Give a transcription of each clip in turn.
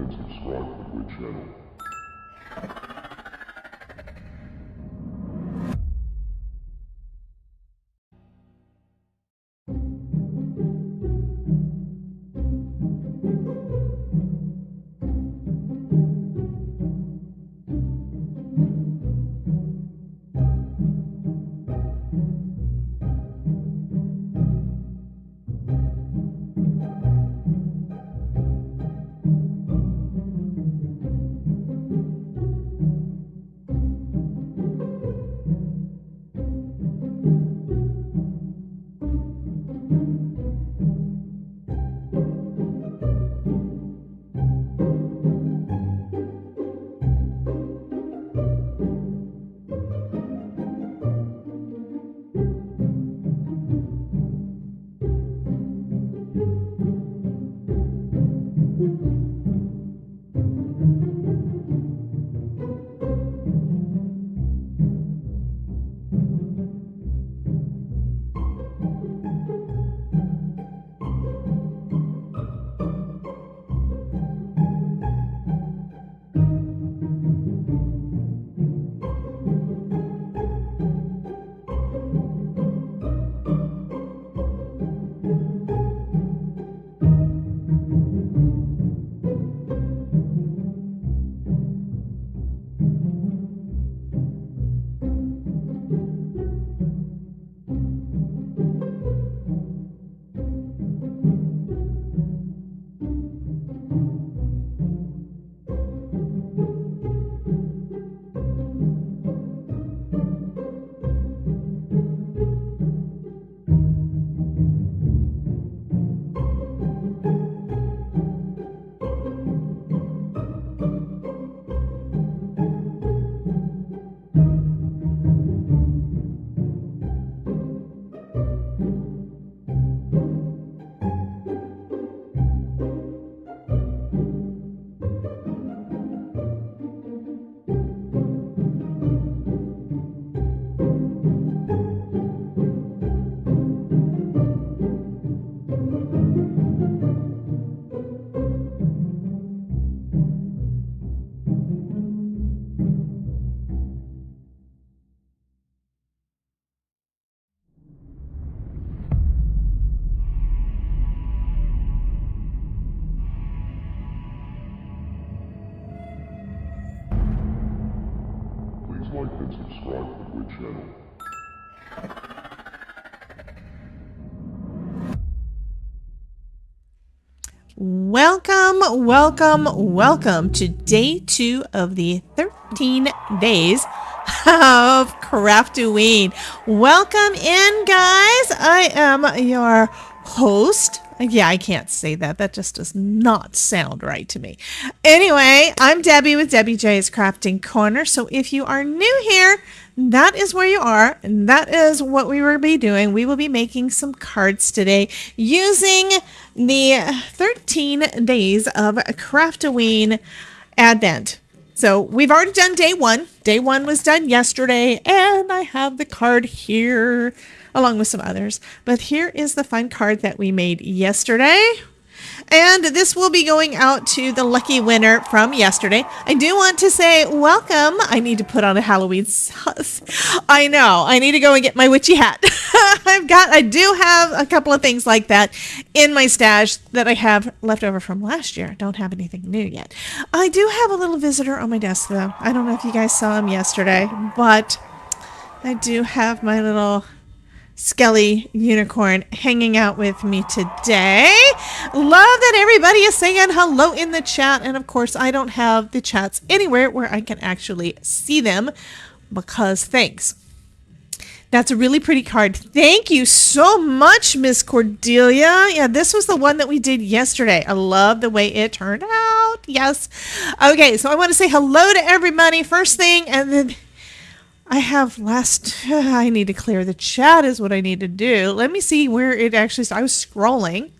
and subscribe to my channel. Like and subscribe to my channel. Welcome to day 2 of the 13 days of Craft-o-ween. Welcome in, guys. I am your host. Yeah, I can't say that. That just does not sound right to me. Anyway, I'm Debbie with Debbie J's Crafting Corner. So if you are new here, that is where you are. And that is what we will be doing. We will be making some cards today using the 13 days of Craft-o-ween Advent. So we've already done day 1. Day 1 was done yesterday, and I have the card here along with some others. But here is the fun card that we made yesterday. And this will be going out to the lucky winner from yesterday. I do want to say welcome. I need to put on a Halloween sauce. I know. I need to go and get my witchy hat. I do have a couple of things like that in my stash that I have left over from last year. I don't have anything new yet. I do have a little visitor on my desk, though. I don't know if you guys saw him yesterday, but I do have my little Skelly unicorn hanging out with me today. Love that everybody is saying hello in the chat. And of course, I don't have the chats anywhere where I can actually see them because thanks. That's a really pretty card. Thank you so much, Miss Cordelia. Yeah, this was the one that we did yesterday. I love the way it turned out. Yes. Okay, so I want to say hello to everybody first thing, and then I need to clear the chat is what I need to do. Let me see where it actually started. I was scrolling,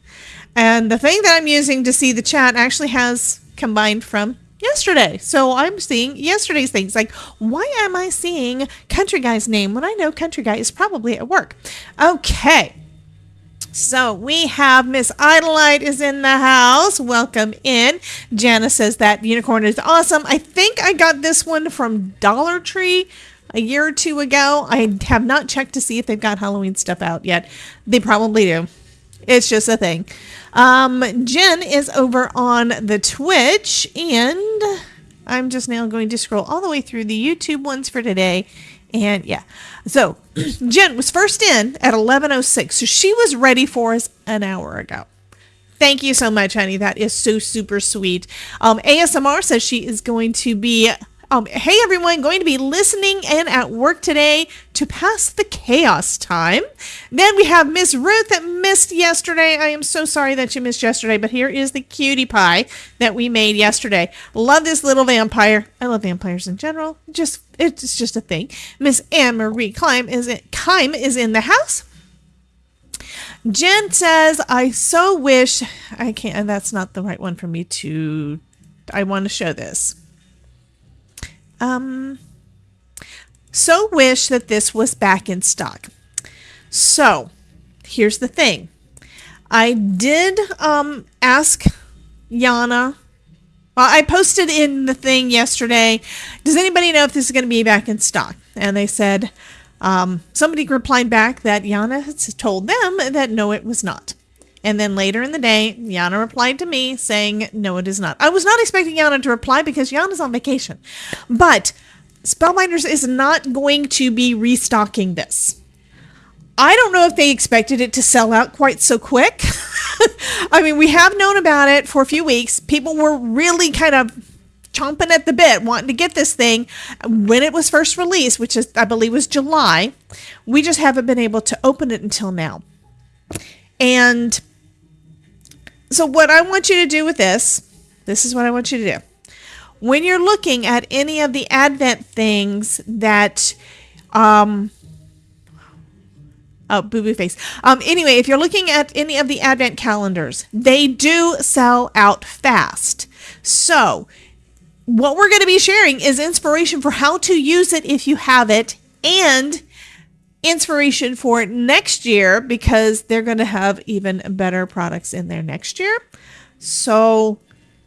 and the thing that I'm using to see the chat actually has combined from yesterday. So I'm seeing yesterday's things. Like, why am I seeing Country Guy's name when I know Country Guy is probably at work? Okay. So we have Miss Idolite is in the house. Welcome in. Jana says that unicorn is awesome. I think I got this one from Dollar Tree a year or two ago. I have not checked to see if they've got Halloween stuff out yet. They probably do. It's just a thing. Jen is over on the Twitch, and I'm just now going to scroll all the way through the YouTube ones for today. And yeah, so Jen was first in at 11:06, so she was ready for us an hour ago. Thank you so much, honey. That is so super sweet. ASMR says she is going to be, hey everyone, going to be listening in at work today to pass the chaos time. Then we have Miss Ruth that missed yesterday. I am so sorry that you missed yesterday, but here is the cutie pie that we made yesterday. Love this little vampire. I love vampires in general. It's just a thing. Miss Anne-Marie Kime is in the house. Jen says, I so wish I can't, and that's not the right one for me to, I want to show this. So wish that this was back in stock. So here's the thing. I did ask Yana. Well, I posted in the thing yesterday, does anybody know if this is going to be back in stock? And they said, somebody replied back that Yana had told them that no, it was not. And then later in the day, Yana replied to me saying, no, it is not. I was not expecting Yana to reply because Yana's on vacation. But Spellbinders is not going to be restocking this. I don't know if they expected it to sell out quite so quick. I mean, we have known about it for a few weeks. People were really kind of chomping at the bit, wanting to get this thing when it was first released, which is, I believe, was July. We just haven't been able to open it until now. And so what I want you to do with this is what I want you to do. When you're looking at any of the Advent things that, oh, boo-boo face. Anyway, if you're looking at any of the Advent calendars, they do sell out fast. So what we're going to be sharing is inspiration for how to use it if you have it, and inspiration for next year, because they're going to have even better products in there next year. So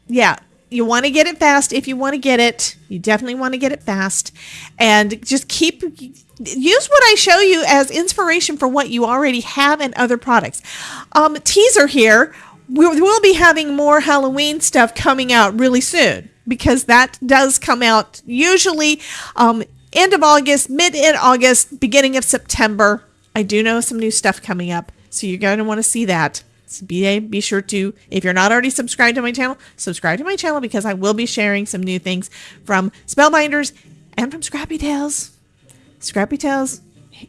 yeah, you want to get it fast. If you want to get it, you definitely want to get it fast, and just use what I show you as inspiration for what you already have and other products. Teaser here. We'll be having more Halloween stuff coming out really soon, because that does come out usually end of August, mid-August, beginning of September. I do know some new stuff coming up, so you're going to want to see that. So be sure to, if you're not already subscribed to my channel, subscribe to my channel, because I will be sharing some new things from Spellbinders and from Scrappy Tales. Scrappy Tales,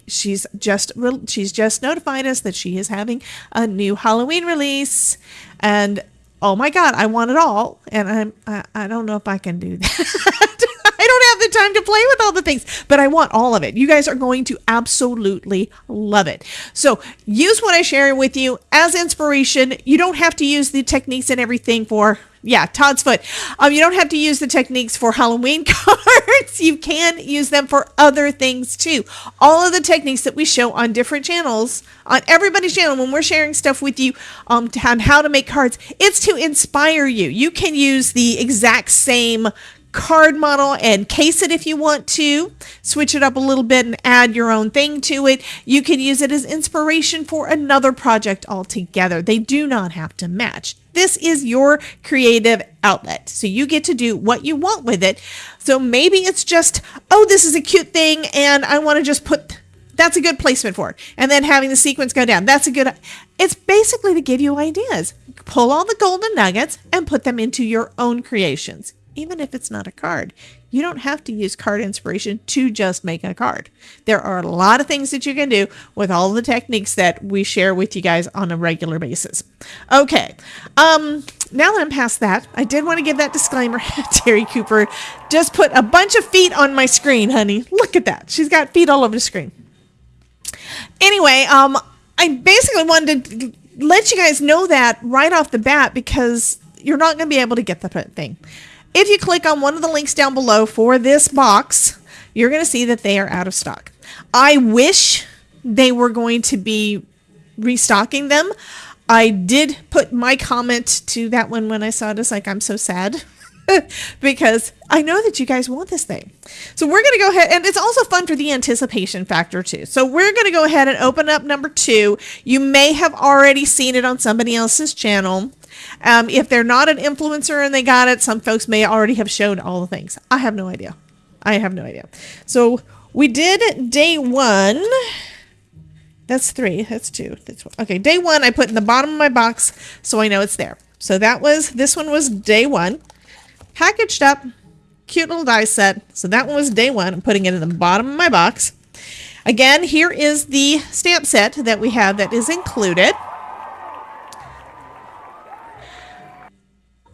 she's just notified us that she is having a new Halloween release, and oh my God, I want it all, and I don't know if I can do that. I don't have the time to play with all the things, but I want all of it. You guys are going to absolutely love it. So use what I share with you as inspiration. You don't have to use the techniques and everything for, yeah, Todd's foot. You don't have to use the techniques for Halloween cards. You can use them for other things too. All of the techniques that we show on different channels, on everybody's channel, when we're sharing stuff with you on how to make cards, it's to inspire you. You can use the exact same card model and case it if you want to, switch it up a little bit and add your own thing to it. You can use it as inspiration for another project altogether. They do not have to match. This is your creative outlet, so you get to do what you want with it. So maybe it's just, oh, this is a cute thing and I want to just put, that's a good placement for it, and then having the sequence go down, that's a good, it's basically to give you ideas. Pull all the golden nuggets and put them into your own creations. Even if it's not a card, you don't have to use card inspiration to just make a card. There are a lot of things that you can do with all the techniques that we share with you guys on a regular basis. Okay. Now that I'm past that, I did want to give that disclaimer. Terry Cooper just put a bunch of feet on my screen, honey. Look at that. She's got feet all over the screen. Anyway, I basically wanted to let you guys know that right off the bat, because you're not going to be able to get the thing. If you click on one of the links down below for this box, you're going to see that they are out of stock. I wish they were going to be restocking them. I did put my comment to that one when I saw it. It's like, I'm so sad because I know that you guys want this thing. So we're going to go ahead, and it's also fun for the anticipation factor too. So we're going to go ahead and open up number 2. You may have already seen it on somebody else's channel. If they're not an influencer and they got it, some folks may already have showed all the things. I have no idea. So we did day 1. That's 3. That's 2. That's 1. Okay, day 1 I put in the bottom of my box so I know it's there. So this one was day 1. Packaged up, cute little die set. So that one was day 1. I'm putting it in the bottom of my box. Again, here is the stamp set that we have that is included.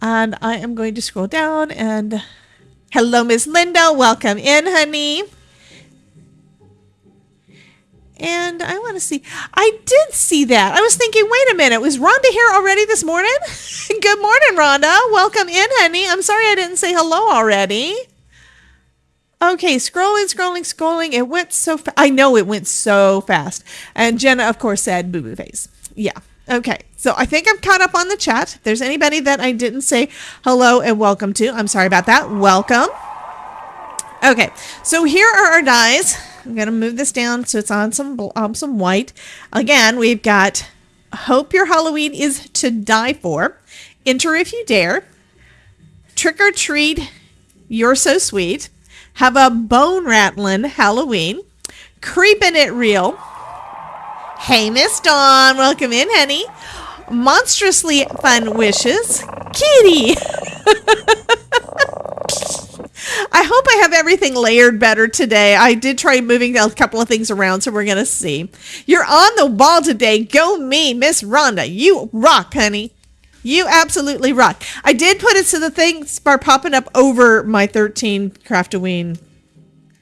And I am going to scroll down and hello, Miss Linda. Welcome in, honey. And I want to see. I did see that. I was thinking, wait a minute. Was Rhonda here already this morning? Good morning, Rhonda. Welcome in, honey. I'm sorry I didn't say hello already. Okay, scrolling. It went so fast. I know it went so fast. And Jenna, of course, said boo-boo face. Yeah. Okay. So I think I'm caught up on the chat. If there's anybody that I didn't say hello and welcome to, I'm sorry about that. Welcome. Okay. So here are our dies. I'm going to move this down so it's on some white. Again, we've got Hope Your Halloween is to Die For, Enter If You Dare, Trick or Treat, You're So Sweet, Have a Bone Rattling Halloween, Creepin' It Real, Hey Miss Dawn, welcome in, honey, Monstrously Fun Wishes, Kitty. I hope I have everything layered better today. I did try moving a couple of things around, so we're going to see. You're on the ball today. Go me, Miss Rhonda. You rock, honey. You absolutely rock. I did put it so the things are popping up over my 13 Craft-o-ween,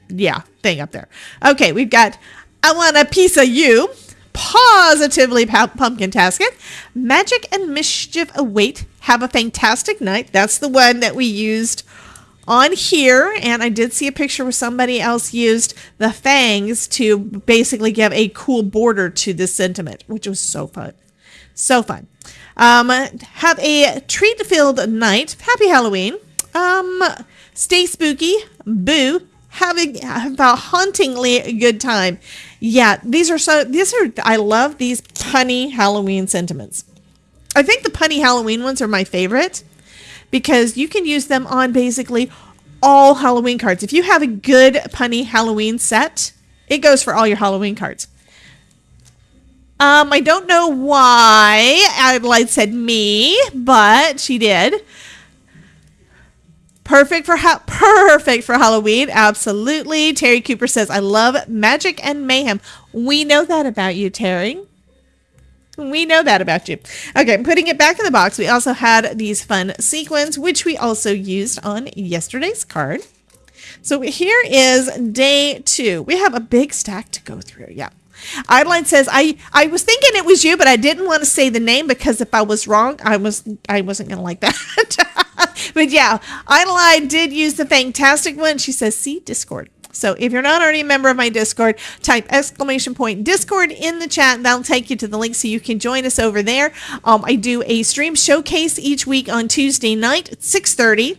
thing up there. Okay, we've got I Want a Piece of You, Positively Pumpkin-tastic, Magic and Mischief Await, Have a Fantastic Night. That's the one that we used on here, and I did see a picture where somebody else used the fangs to basically give a cool border to this sentiment, which was so fun. So fun. Have a treat-filled night. Happy Halloween. Stay spooky. Boo. Have a hauntingly good time. Yeah, these are I love these punny Halloween sentiments. I think the punny Halloween ones are my favorite, because you can use them on basically all Halloween cards. If you have a good punny Halloween set, it goes for all your Halloween cards. I don't know why Adelaide said me, but she did. Perfect for Halloween. Absolutely. Terry Cooper says, I love magic and mayhem. We know that about you, Terry. We know that about you. Okay, I'm putting it back in the box. We also had these fun sequins, which we also used on yesterday's card. So here is day 2. We have a big stack to go through. Yeah. Adeline says, I was thinking it was you, but I didn't want to say the name because if I was wrong, I wasn't going to like that. But yeah, Adeline did use the fantastic one. She says, see Discord. So if you're not already a member of my Discord, type !Discord in the chat. That'll take you to the link so you can join us over there. I do a stream showcase each week on Tuesday night at 6:30.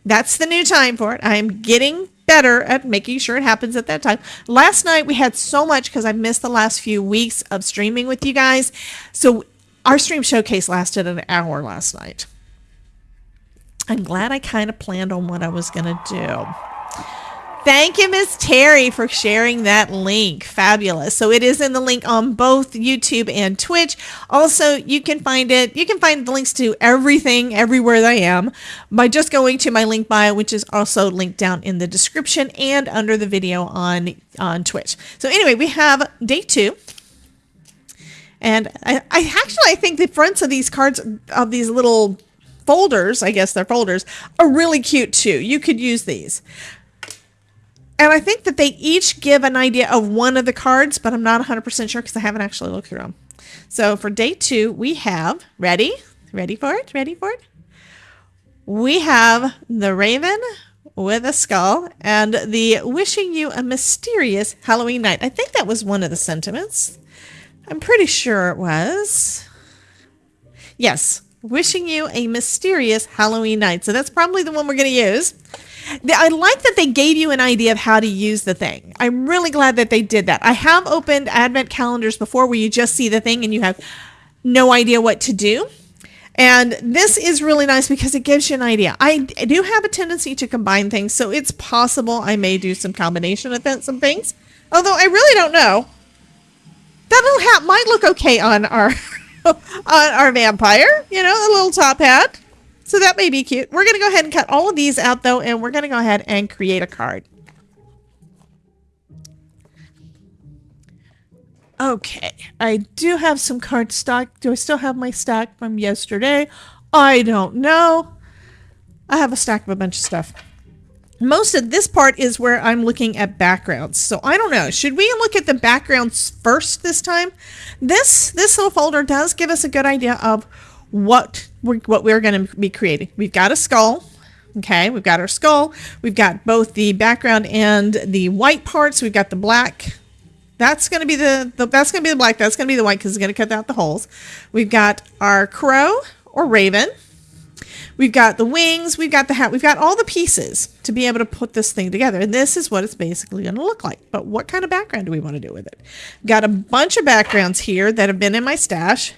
That's the new time for it. I'm getting better at making sure it happens at that time. Last night we had so much because I missed the last few weeks of streaming with you guys. So our stream showcase lasted an hour last night. I'm glad I kind of planned on what I was going to do. Thank you, Miss Terry, for sharing that link. Fabulous. So it is in the link on both YouTube and Twitch. Also, you can find it. You can find the links to everything everywhere that I am by just going to my link bio, which is also linked down in the description and under the video on Twitch. So anyway, we have day 2. And I think the fronts of these cards, of these little folders, I guess they're folders, are really cute too. You could use these. And I think that they each give an idea of one of the cards, but I'm not 100% sure because I haven't actually looked through them. So for day 2, we have, ready for it? We have the Raven with a skull and the wishing you a mysterious Halloween night. I think that was one of the sentiments I'm pretty sure it was. Yes. Wishing you a mysterious Halloween night. So that's probably the one we're going to use. I like that they gave you an idea of how to use the thing. I'm really glad that they did that. I have opened advent calendars before where you just see the thing and you have no idea what to do. And this is really nice because it gives you an idea. I do have a tendency to combine things, so it's possible I may do some combination of some things. Although I really don't know. That little hat might look okay on our on our vampire, you know, a little top hat. So that may be cute. We're going to go ahead and cut all of these out, though, and we're going to go ahead and create a card. Okay, I do have some card stock. Do I still have my stack from yesterday? I don't know. I have a stack of a bunch of stuff. Most of this part is where I'm looking at backgrounds. So I don't know. Should we look at the backgrounds first this time? This little folder does give us a good idea of what we're going to be creating. We've got a skull. Okay, we've got our skull. We've got both the background and the white parts. We've got the black. That's going to be the that's going to be the black. That's going to be the white because it's going to cut out the holes. We've got our crow or raven. We've got the wings. We've got the hat. We've got all the pieces to be able to put this thing together. And this is what it's basically going to look like. But what kind of background do we want to do with it? Got a bunch of backgrounds here that have been in my stash.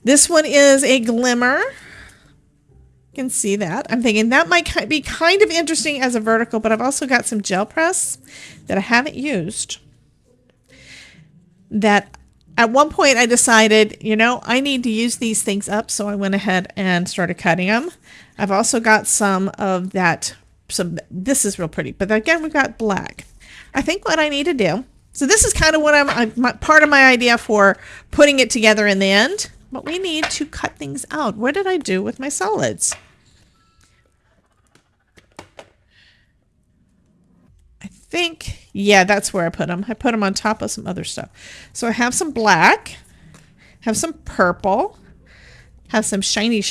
This one is a glimmer. You can see that. I'm thinking that might be kind of interesting as a vertical, but I've also got some gel press that I haven't used. That at one point I decided, you know, I need to use these things up. So I went ahead and started cutting them. I've also got some of that. This is real pretty, but again, we've got black. I think what I need to do. So this is kind of what part of my idea for putting it together in the end. But we need to cut things out. What did I do with my solids? I think, yeah, that's where I put them. I put them on top of some other stuff. So I have some black, have some purple, have some shiny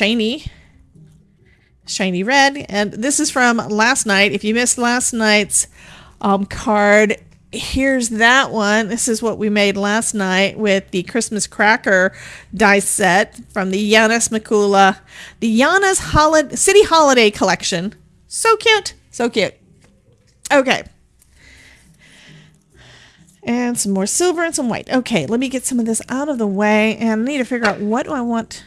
red. And this is from last night. If you missed last night's card, here's that one. This is what we made last night with the Christmas cracker die set from the Giannis Makula, the Giannis City Holiday Collection. So cute. So cute. Okay. And some more silver and some white. Okay, let me get some of this out of the way and I need to figure out what do I want.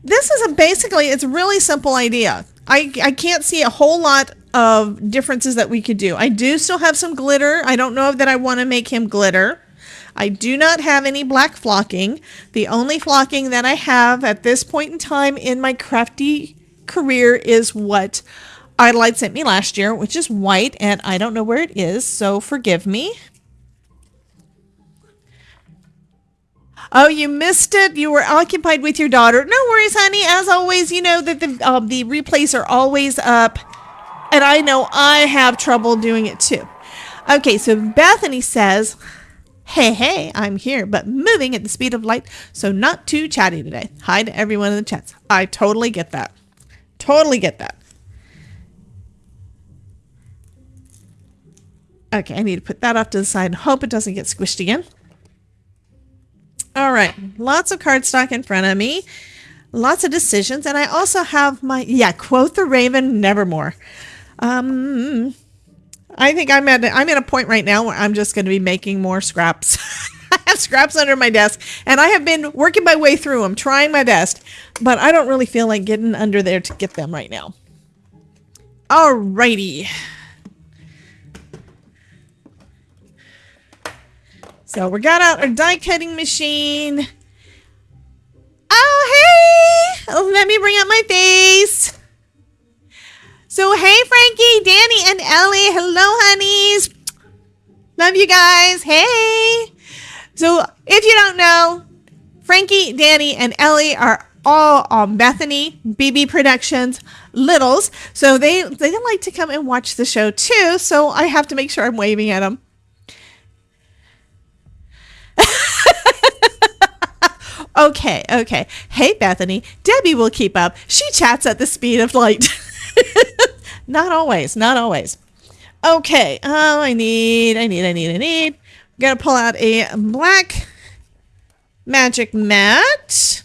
This is it's a really simple idea. I can't see a whole lot of differences that we could do. I do still have some glitter. I don't know that I want to make him glitter. I do not have any black flocking. The only flocking that I have at this point in time in my crafty career is what Idolite sent me last year, which is white, and I don't know where it is, so forgive me. Oh, you missed it. You were occupied with your daughter. No worries, honey. As always, you know that the replays are always up. And I know I have trouble doing it too. Okay, so Bethany says, hey, I'm here, but moving at the speed of light, so not too chatty today. Hi to everyone in the chats. I totally get that. Totally get that. Okay, I need to put that off to the side and hope it doesn't get squished again. All right, lots of cardstock in front of me. Lots of decisions. And I also have my, quote the Raven, nevermore. I think I'm at a point right now where I'm just going to be making more scraps. I have scraps under my desk, and I have been working my way through them, trying my best, but I don't really feel like getting under there to get them right now. Alrighty. So we got out our die cutting machine. Oh, hey! Let me bring up my face. So, hey, Frankie, Danny, and Ellie. Hello, honeys. Love you guys. Hey. So, if you don't know, Frankie, Danny, and Ellie are all on Bethany BB Productions littles. So, they like to come and watch the show, too. So, I have to make sure I'm waving at them. Okay. Hey, Bethany. Debbie will keep up. She chats at the speed of light. Not always. Okay. Oh, I need. Gotta pull out a black magic mat.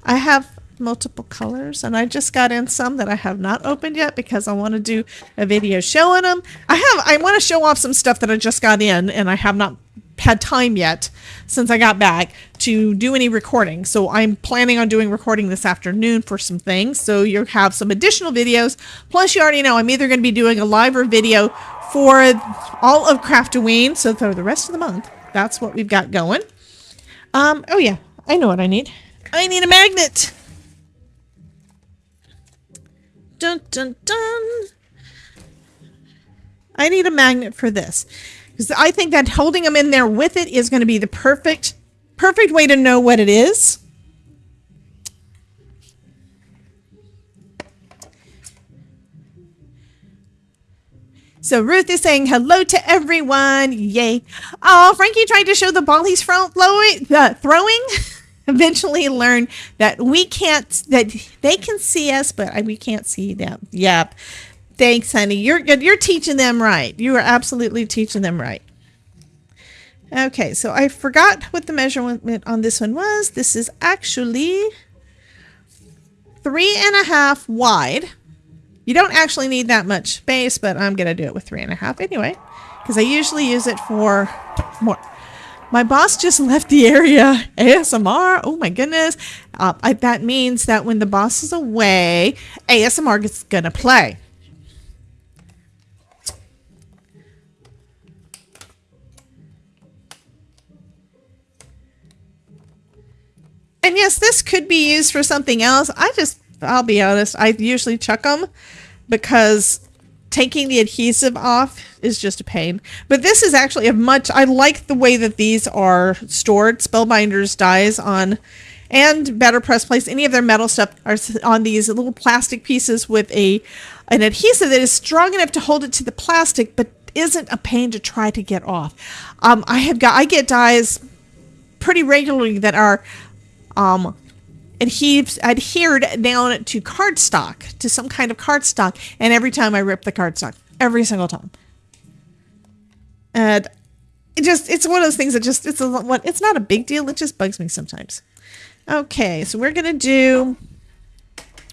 I have multiple colors, and I just got in some that I have not opened yet because I want to do a video showing them. I want to show off some stuff that I just got in, and I have not had time yet since I got back to do any recording. So I'm planning on doing recording this afternoon for some things. So you have some additional videos. Plus, you already know I'm either going to be doing a live or video for all of Craft-o-ween. So for the rest of the month, that's what we've got going. Oh yeah, I know what I need. I need a magnet. Dun, dun, dun. I need a magnet for this because I think that holding them in there with it is going to be the perfect way to know what it is. So Ruth is saying hello to everyone. Yay. Oh, Frankie tried to show the ball he's throwing. Eventually learn that that they can see us, but we can't see them. Yep. Thanks, honey. You're good. You're teaching them right. You are absolutely teaching them right. Okay, so I forgot what the measurement on this one was. This is actually 3.5 wide. You don't actually need that much space, but I'm going to do it with 3.5 anyway, because I usually use it for more. My boss just left the area. ASMR. Oh my goodness. That means that when the boss is away, ASMR is going to play. And yes, this could be used for something else. I'll be honest, I usually chuck them because taking the adhesive off is just a pain. But this is actually I like the way that these are stored. Spellbinders dies on, and Better Press Place, any of their metal stuff are on these little plastic pieces with an adhesive that is strong enough to hold it to the plastic, but isn't a pain to try to get off. I get dies pretty regularly that are adhered down to cardstock, to some kind of cardstock, and every time I rip the cardstock, every single time. And it's one of those things that it's not a big deal, it just bugs me sometimes. Okay, so we're gonna do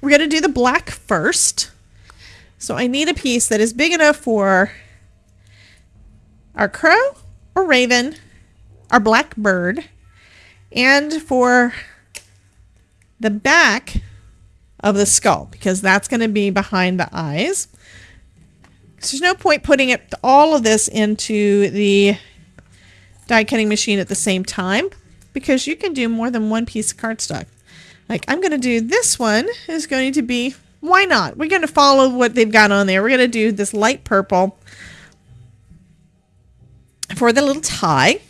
the black first. So I need a piece that is big enough for our crow or raven, our black bird, and for the back of the skull, because that's going to be behind the eyes. So there's no point putting all of this into the die cutting machine at the same time, because you can do more than one piece of cardstock. Like I'm going to do this one is going to be, why not? We're going to follow what they've got on there. We're going to do this light purple for the little tie.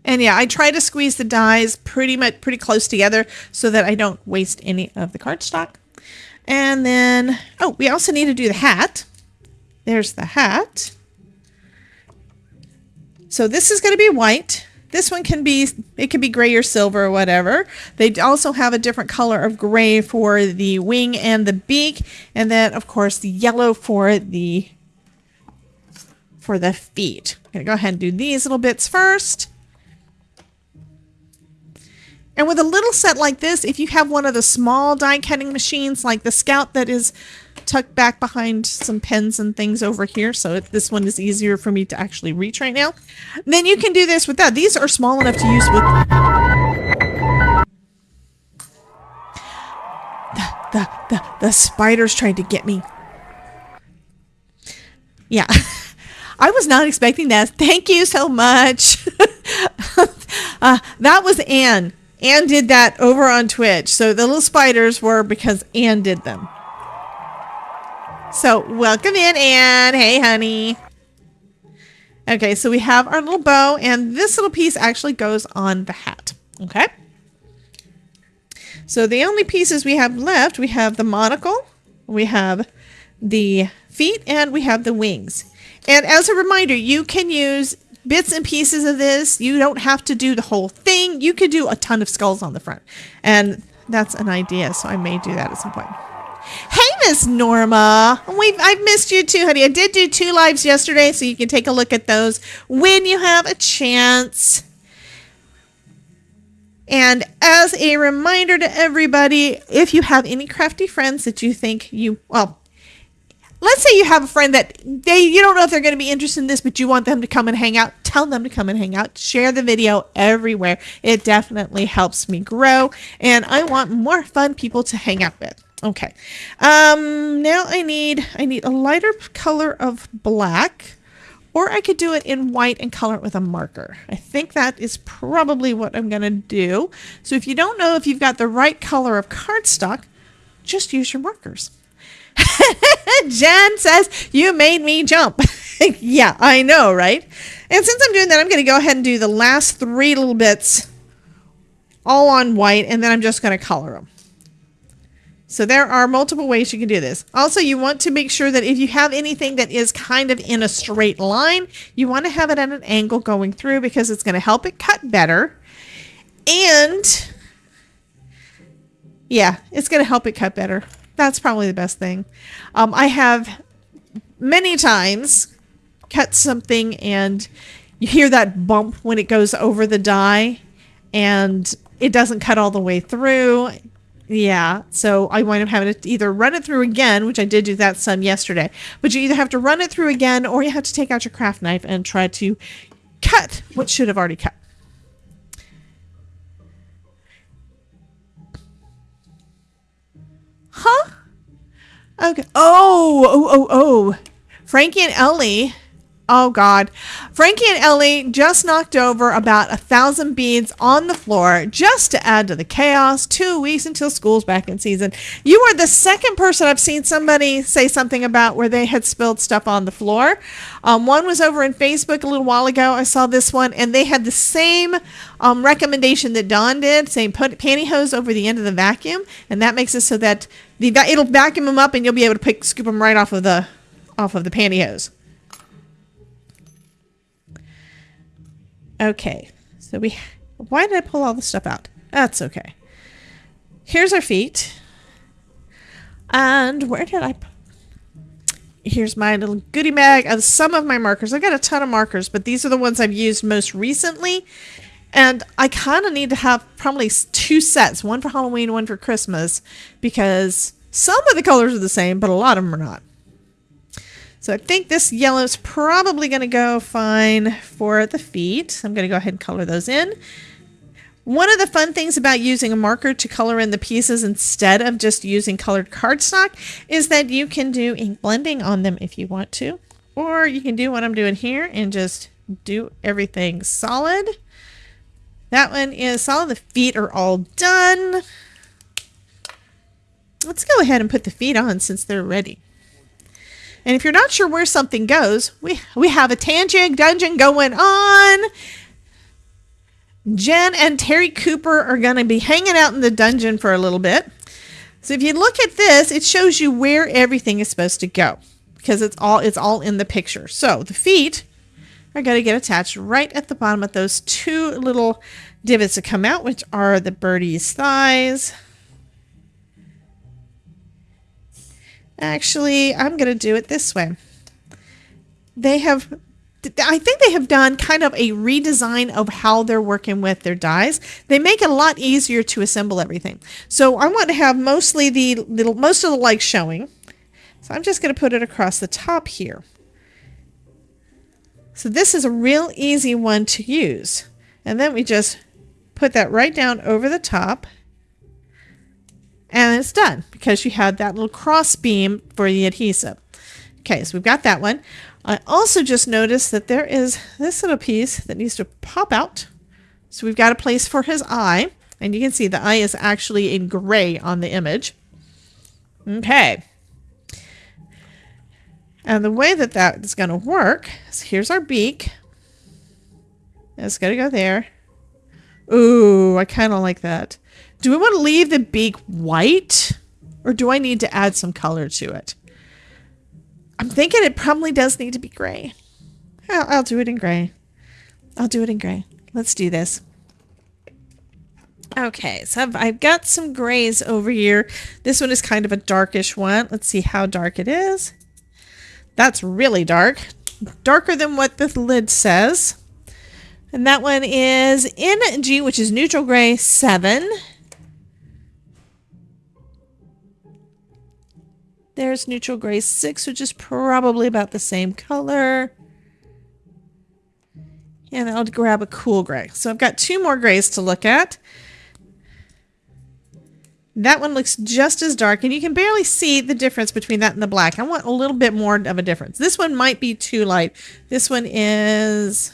And yeah, I try to squeeze the dies pretty close together so that I don't waste any of the cardstock. And then, oh, we also need to do the hat. There's the hat. So this is going to be white. This one can be gray or silver or whatever. They also have a different color of gray for the wing and the beak. And then, of course, the yellow for the feet. I'm going to go ahead and do these little bits first. And with a little set like this, if you have one of the small die cutting machines like the Scout that is tucked back behind some pens and things over here, so this one is easier for me to actually reach right now, then you can do this with that. These are small enough to use with the spiders tried to get me. Yeah. I was not expecting that. Thank you so much. That was Anne. Anne did that over on Twitch. So the little spiders were because Anne did them. So welcome in, Anne. Hey, honey. Okay, so we have our little bow, and this little piece actually goes on the hat. Okay. So the only pieces we have left, we have the monocle, we have the feet, and we have the wings. And as a reminder, you can use bits and pieces of this. You don't have to do the whole thing. You could do a ton of skulls on the front. And that's an idea, so I may do that at some point. Hey, Miss Norma. I've missed you too, honey. I did do 2 lives yesterday, so you can take a look at those when you have a chance. And as a reminder to everybody, if you have any crafty friends that you think let's say you have a friend that you don't know if they're going to be interested in this, but you want them to come and hang out, tell them to come and hang out. Share the video everywhere. It definitely helps me grow, and I want more fun people to hang out with. Okay. Now I need a lighter color of black, or I could do it in white and color it with a marker. I think that is probably what I'm going to do. So if you don't know if you've got the right color of cardstock, just use your markers. Jen says, you made me jump. Yeah, I know, right? And since I'm doing that, I'm going to go ahead and do the last 3 little bits all on white, and then I'm just going to color them. So there are multiple ways you can do this. Also, you want to make sure that if you have anything that is kind of in a straight line, you want to have it at an angle going through, because it's going to help it cut better. And yeah, it's going to help it cut better. That's probably the best thing. I have many times cut something and you hear that bump when it goes over the die and it doesn't cut all the way through. Yeah, so I wind up having to either run it through again, which I did do that some yesterday, but you either have to run it through again or you have to take out your craft knife and try to cut what should have already cut. Huh? Okay. Oh. Frankie and Ellie. Oh, God. Frankie and Ellie just knocked over about 1,000 beads on the floor just to add to the chaos. 2 weeks until school's back in season. You are the second person I've seen somebody say something about where they had spilled stuff on the floor. One was over in Facebook a little while ago. I saw this one, and they had the same recommendation that Dawn did, saying put pantyhose over the end of the vacuum, and that makes it so that it'll vacuum them up, and you'll be able to scoop them right off of the pantyhose. Okay, so why did I pull all the stuff out? That's okay. Here's our feet. And where did here's my little goodie bag of some of my markers. I got a ton of markers, but these are the ones I've used most recently. And I kind of need to have probably 2 sets, one for Halloween, one for Christmas, because some of the colors are the same, but a lot of them are not. So I think this yellow is probably going to go fine for the feet. I'm going to go ahead and color those in. One of the fun things about using a marker to color in the pieces instead of just using colored cardstock is that you can do ink blending on them if you want to. Or you can do what I'm doing here and just do everything solid. That one is solid. The feet are all done. Let's go ahead and put the feet on since they're ready. And if you're not sure where something goes, we have a tangent dungeon going on. Jen and Terry Cooper are going to be hanging out in the dungeon for a little bit. So if you look at this, it shows you where everything is supposed to go, because it's all in the picture. So the feet are going to get attached right at the bottom of those 2 little divots that come out, which are the birdie's thighs. Actually, I'm going to do it this way. I think they have done kind of a redesign of how they're working with their dies. They make it a lot easier to assemble everything. So I want to have most of the legs showing. So I'm just going to put it across the top here. So this is a real easy one to use. And then we just put that right down over the top. And it's done because you had that little cross beam for the adhesive. Okay, so we've got that one. I also just noticed that there is this little piece that needs to pop out. So we've got a place for his eye. And you can see the eye is actually in gray on the image. Okay. And the way that is going to work is here's our beak. It's going to go there. Ooh, I kind of like that. Do we want to leave the beak white, or do I need to add some color to it? I'm thinking it probably does need to be gray. I'll do it in gray. I'll do it in gray. Let's do this. Okay, so I've got some grays over here. This one is kind of a darkish one. Let's see how dark it is. That's really dark. Darker than what the lid says. And that one is NG, which is neutral gray 7. There's neutral gray 6, which is probably about the same color. And I'll grab a cool gray. So I've got 2 more grays to look at. That one looks just as dark, and you can barely see the difference between that and the black. I want a little bit more of a difference. This one might be too light. This one is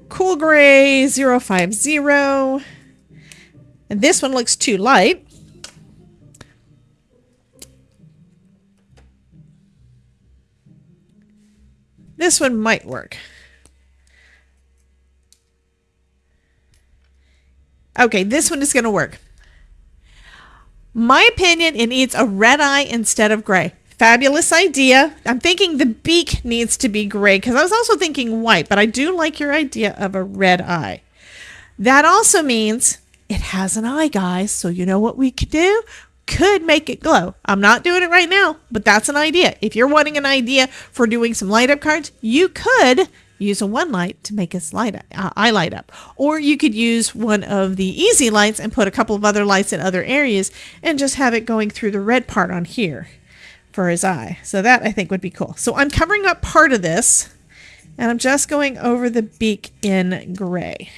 cool gray 050. And this one looks too light. This one might work. Okay, this one is going to work. My opinion, it needs a red eye instead of gray. Fabulous idea. I'm thinking the beak needs to be gray because I was also thinking white, but I do like your idea of a red eye. That also means it has an eye, guys. So you know what we could do? Could make it glow. I'm not doing it right now, but that's an idea. If you're wanting an idea for doing some light up cards, you could use a 1 light to make his eye light up. Or you could use one of the easy lights and put a couple of other lights in other areas and just have it going through the red part on here for his eye. So that I think would be cool. So I'm covering up part of this and I'm just going over the beak in gray.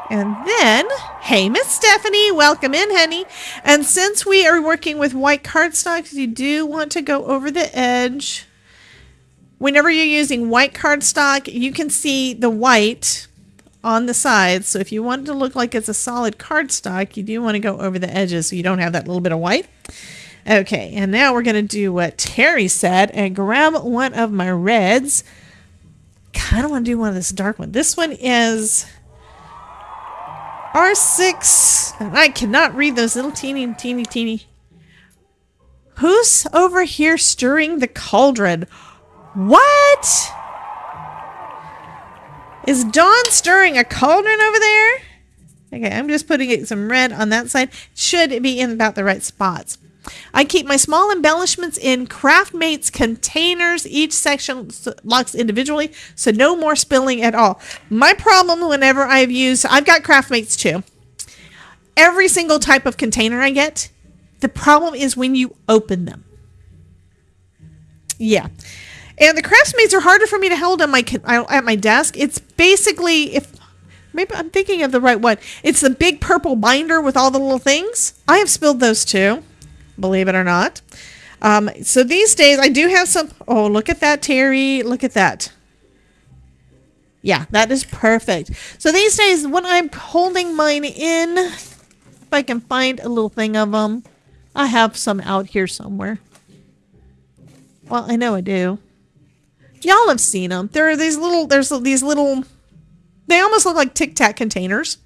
And then, hey, Miss Stephanie, welcome in, honey. And since we are working with white cardstock, you do want to go over the edge. Whenever you're using white cardstock, you can see the white on the sides. So if you want it to look like it's a solid cardstock, you do want to go over the edges so you don't have that little bit of white. Okay, and now we're going to do what Terry said and grab one of my reds. Kind of want to do one of this dark one. This one is R6, and I cannot read those little teeny. Who's over here stirring the cauldron? What? Is Dawn stirring a cauldron over there? Okay, I'm just putting some red on that side. Should be in about the right spots. I keep my small embellishments in Craftmates containers. Each section locks individually, so no more spilling at all. My problem whenever I've got Craftmates too. Every single type of container I get, the problem is when you open them. Yeah. And the Craftmates are harder for me to hold on at my desk. It's basically, maybe I'm thinking of the right one. It's the big purple binder with all the little things. I have spilled those too. Believe it or not. So these days I do have some. Oh, look at that, Terry. Look at that. Yeah, that is perfect. So these days when I'm holding mine in, if I can find a little thing of them, I have some out here somewhere. Well, I know I do. Y'all have seen them. There are these little, they almost look like Tic Tac containers.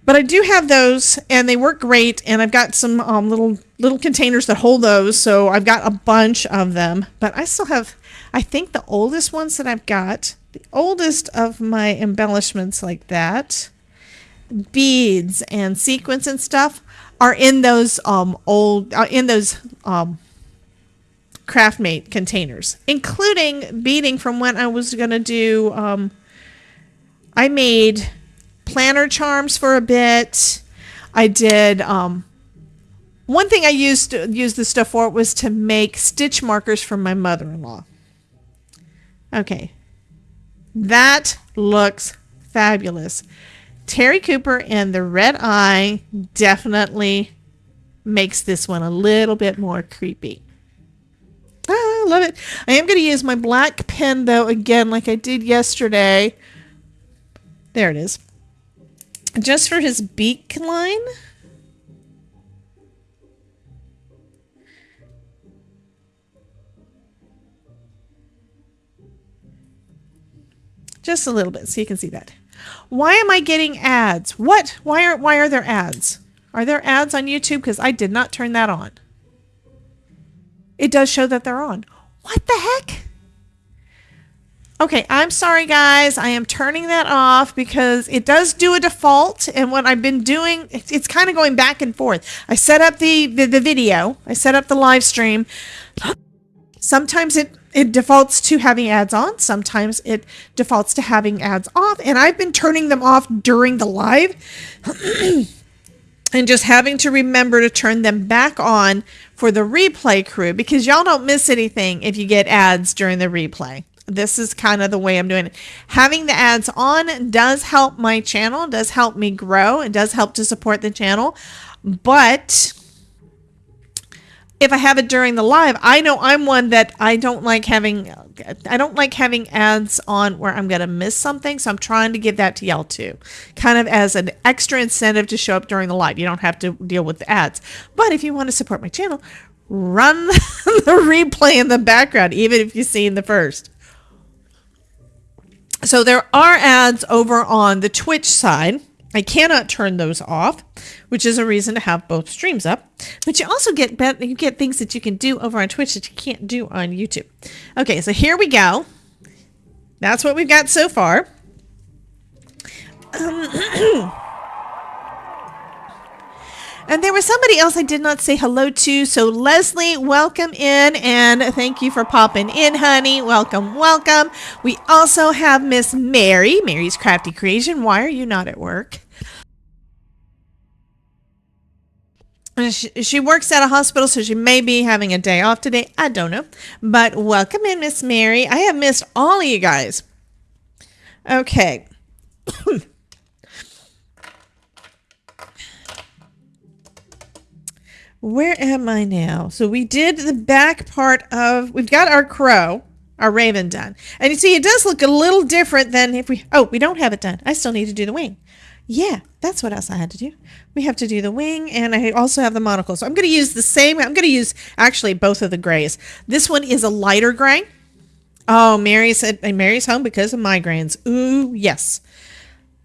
But I do have those, and they work great, and I've got some little containers that hold those, so I've got a bunch of them. But I still have, I think the oldest ones that I've got, the oldest of my embellishments like that, beads and sequins and stuff, are in those Craftmate containers, including beading from when I was going to do, I made planner charms for a bit. I did one thing I used this stuff for was to make stitch markers for my mother-in-law. Okay, that looks fabulous. Terry Cooper and the red eye definitely makes this one a little bit more creepy. I love it. I am going to use my black pen though again like I did yesterday. There it is. Just for his beak line. Just a little bit so you can see that. Why am I getting ads? What? Why are there ads? Are there ads on YouTube? Because I did not turn that on. It does show that they're on. What the heck? Okay, I'm sorry, guys. I am turning that off because it does do a default. And what I've been doing, it's kind of going back and forth. I set up the video. I set up the live stream. Sometimes it defaults to having ads on. Sometimes it defaults to having ads off. And I've been turning them off during the live. And just having to remember to turn them back on for the replay crew. Because y'all don't miss anything if you get ads during the replay. This is kind of the way I'm doing it. Having the ads on does help my channel, does help me grow, it does help to support the channel. But if I have it during the live, I know I'm one that I don't like having ads on where I'm going to miss something. So I'm trying to give that to y'all too. Kind of as an extra incentive to show up during the live. You don't have to deal with the ads. But if you want to support my channel, run the replay in the background, even if you've seen the first. So there are ads over on the Twitch side. I cannot turn those off, which is a reason to have both streams up. But you also get things that you can do over on Twitch that you can't do on YouTube. Okay, so here we go. That's what we've got so far. And there was somebody else I did not say hello to. So Leslie, welcome in, and thank you for popping in, honey. Welcome, welcome. We also have Miss Mary, Mary's Crafty Creation. Why are you not at work? She works at a hospital, so she may be having a day off today. I don't know. But welcome in, Miss Mary. I have missed all of you guys. Okay. Where am I now? So we did the back part of, we've got our crow, our raven done. And you see, it does look a little different than if we don't have it done. I still need to do the wing. Yeah, that's what else I had to do. We have to do the wing, and I also have the monocle. So I'm going to use the same, I'm going to use actually both of the grays. This one is a lighter gray. Oh, Mary said, Mary's home because of migraines. Ooh, yes.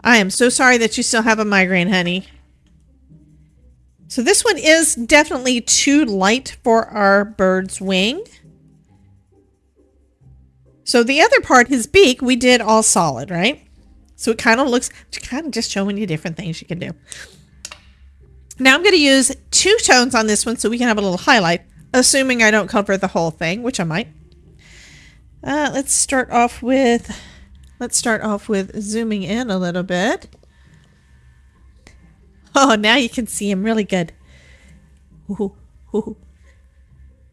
I am so sorry that you still have a migraine, honey. So this one is definitely too light for our bird's wing. So the other part, his beak, we did all solid, right? So it kind of looks, kind of just showing you different things you can do. Now I'm going to use 2 tones on this one so we can have a little highlight, assuming I don't cover the whole thing, which I might. Let's start off with zooming in a little bit. Oh, now you can see him really good. Ooh, ooh.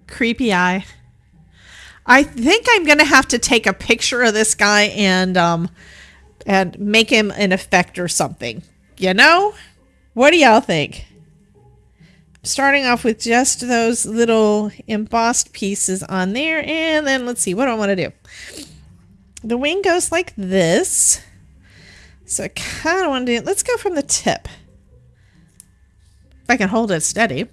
Creepy eye. I think I'm going to have to take a picture of this guy and make him an effect or something. You know? What do y'all think? Starting off with just those little embossed pieces on there. And then let's see. What do I want to do? The wing goes like this. So I kind of want to do... Let's go from the tip. If I can hold it steady.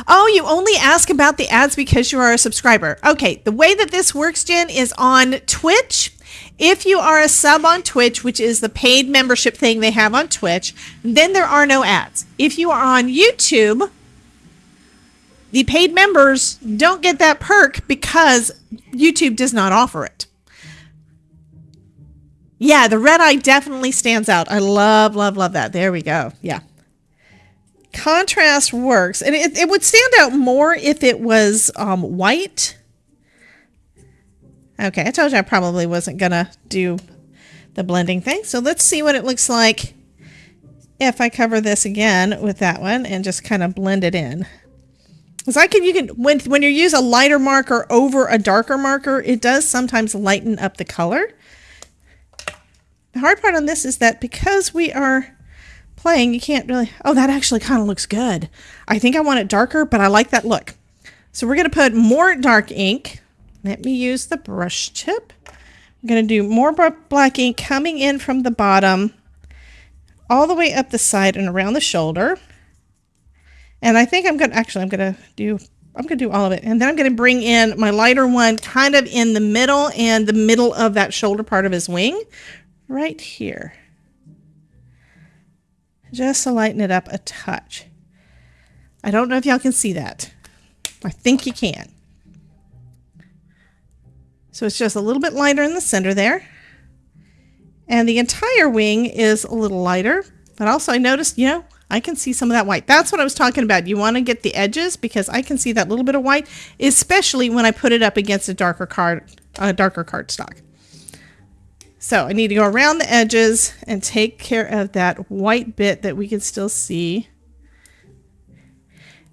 Oh, you only ask about the ads because you are a subscriber. Okay, the way that this works, Jen, is on Twitch. If you are a sub on Twitch, which is the paid membership thing they have on Twitch, then there are no ads. If you are on YouTube, the paid members don't get that perk because YouTube does not offer it. Yeah, the red eye definitely stands out. I love, love, love that. There we go. Yeah. Contrast works. And it would stand out more if it was white. Okay, I told you I probably wasn't going to do the blending thing. So let's see what it looks like if I cover this again with that one and just kind of blend it in. Because when you use a lighter marker over a darker marker, it does sometimes lighten up the color. The hard part on this is that because we are playing, you can't really... Oh, that actually kind of looks good. I think I want it darker, but I like that look. So we're going to put more dark ink. Let me use the brush tip. I'm going to do more black ink coming in from the bottom all the way up the side and around the shoulder. And I think I'm going to do all of it. And then I'm going to bring in my lighter one kind of in the middle and the middle of that shoulder part of his wing. right here. Just to lighten it up a touch. I don't know if y'all can see that. I think you can. So it's just a little bit lighter in the center there. And the entire wing is a little lighter. But also I noticed, you know, I can see some of that white. That's what I was talking about. You want to get the edges because I can see that little bit of white, especially when I put it up against a darker cardstock. So I need to go around the edges and take care of that white bit that we can still see.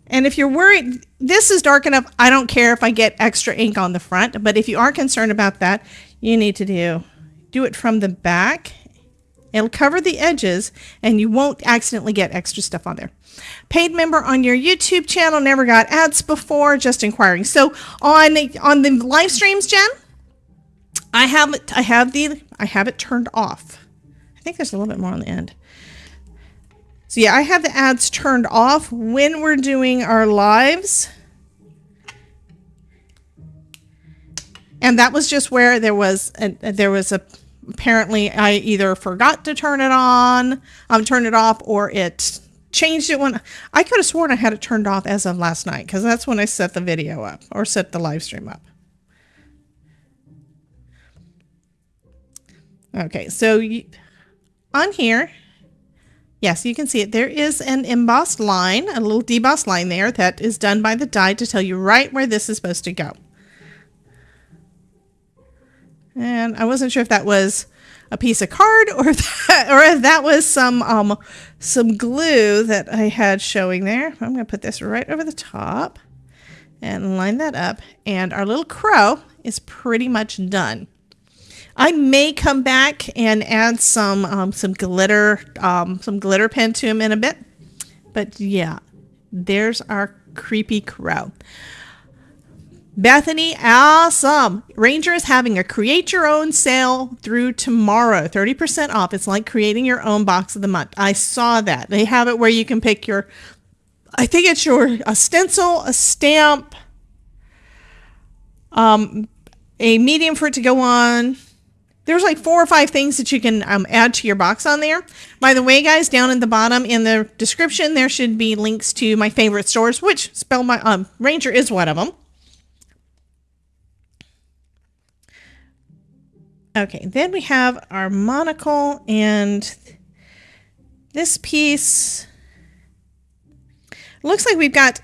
And if you're worried, this is dark enough, I don't care if I get extra ink on the front, but if you are concerned about that, you need to do it from the back. It'll cover the edges and you won't accidentally get extra stuff on there. Paid member on your YouTube channel, never got ads before, just inquiring. So on the live streams, Jen, I have it turned off. I think there's a little bit more on the end. So yeah, I have the ads turned off when we're doing our lives. And that was just where there was apparently I either forgot to turn it off, or it changed it when I could have sworn I had it turned off as of last night, because that's when I set the video up or set the live stream up. Okay, so on here, yes, you can see it. There is an embossed line, a little debossed line there that is done by the die to tell you right where this is supposed to go. And I wasn't sure if that was a piece of card or if that was some glue that I had showing there. I'm going to put this right over the top and line that up. And our little crow is pretty much done. I may come back and add some glitter pen to him in a bit. But yeah, there's our creepy crow. Bethany, awesome. Ranger is having a create your own sale through tomorrow. 30% off. It's like creating your own box of the month. I saw that. They have it where you can pick your, I think it's a stencil, a stamp, a medium for it to go on. There's like 4 or 5 things that you can add to your box on there. By the way, guys, down at the bottom in the description, there should be links to my favorite stores, which Ranger is one of them. Okay, then we have our monocle and this piece. Looks like we've got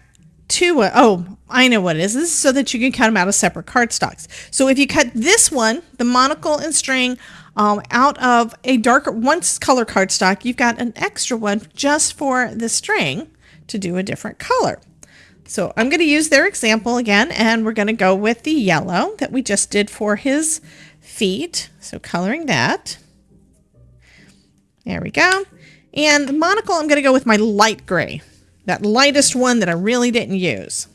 two. Oh, I know what it is. This is so that you can cut them out of separate cardstocks. So if you cut this one, the monocle and string, out of a darker color cardstock, you've got an extra one just for the string to do a different color. So I'm going to use their example again, and we're going to go with the yellow that we just did for his feet. So coloring that. There we go. And the monocle, I'm going to go with my light gray, that lightest one that I really didn't use.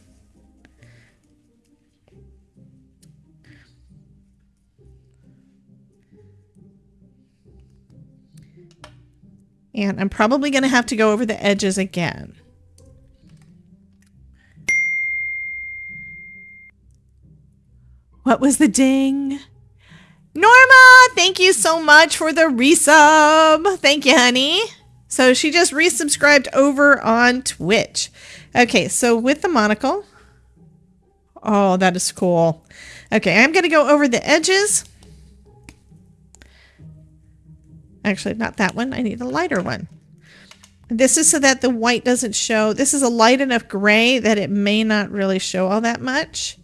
And I'm probably going to have to go over the edges again. What was the ding? Norma, thank you so much for the resub. Thank you, honey. So she just resubscribed over on Twitch. Okay, so with the monocle. Oh, that is cool. Okay, I'm going to go over the edges. Actually, not that one. I need a lighter one. This is so that the white doesn't show. This is a light enough gray that it may not really show all that much.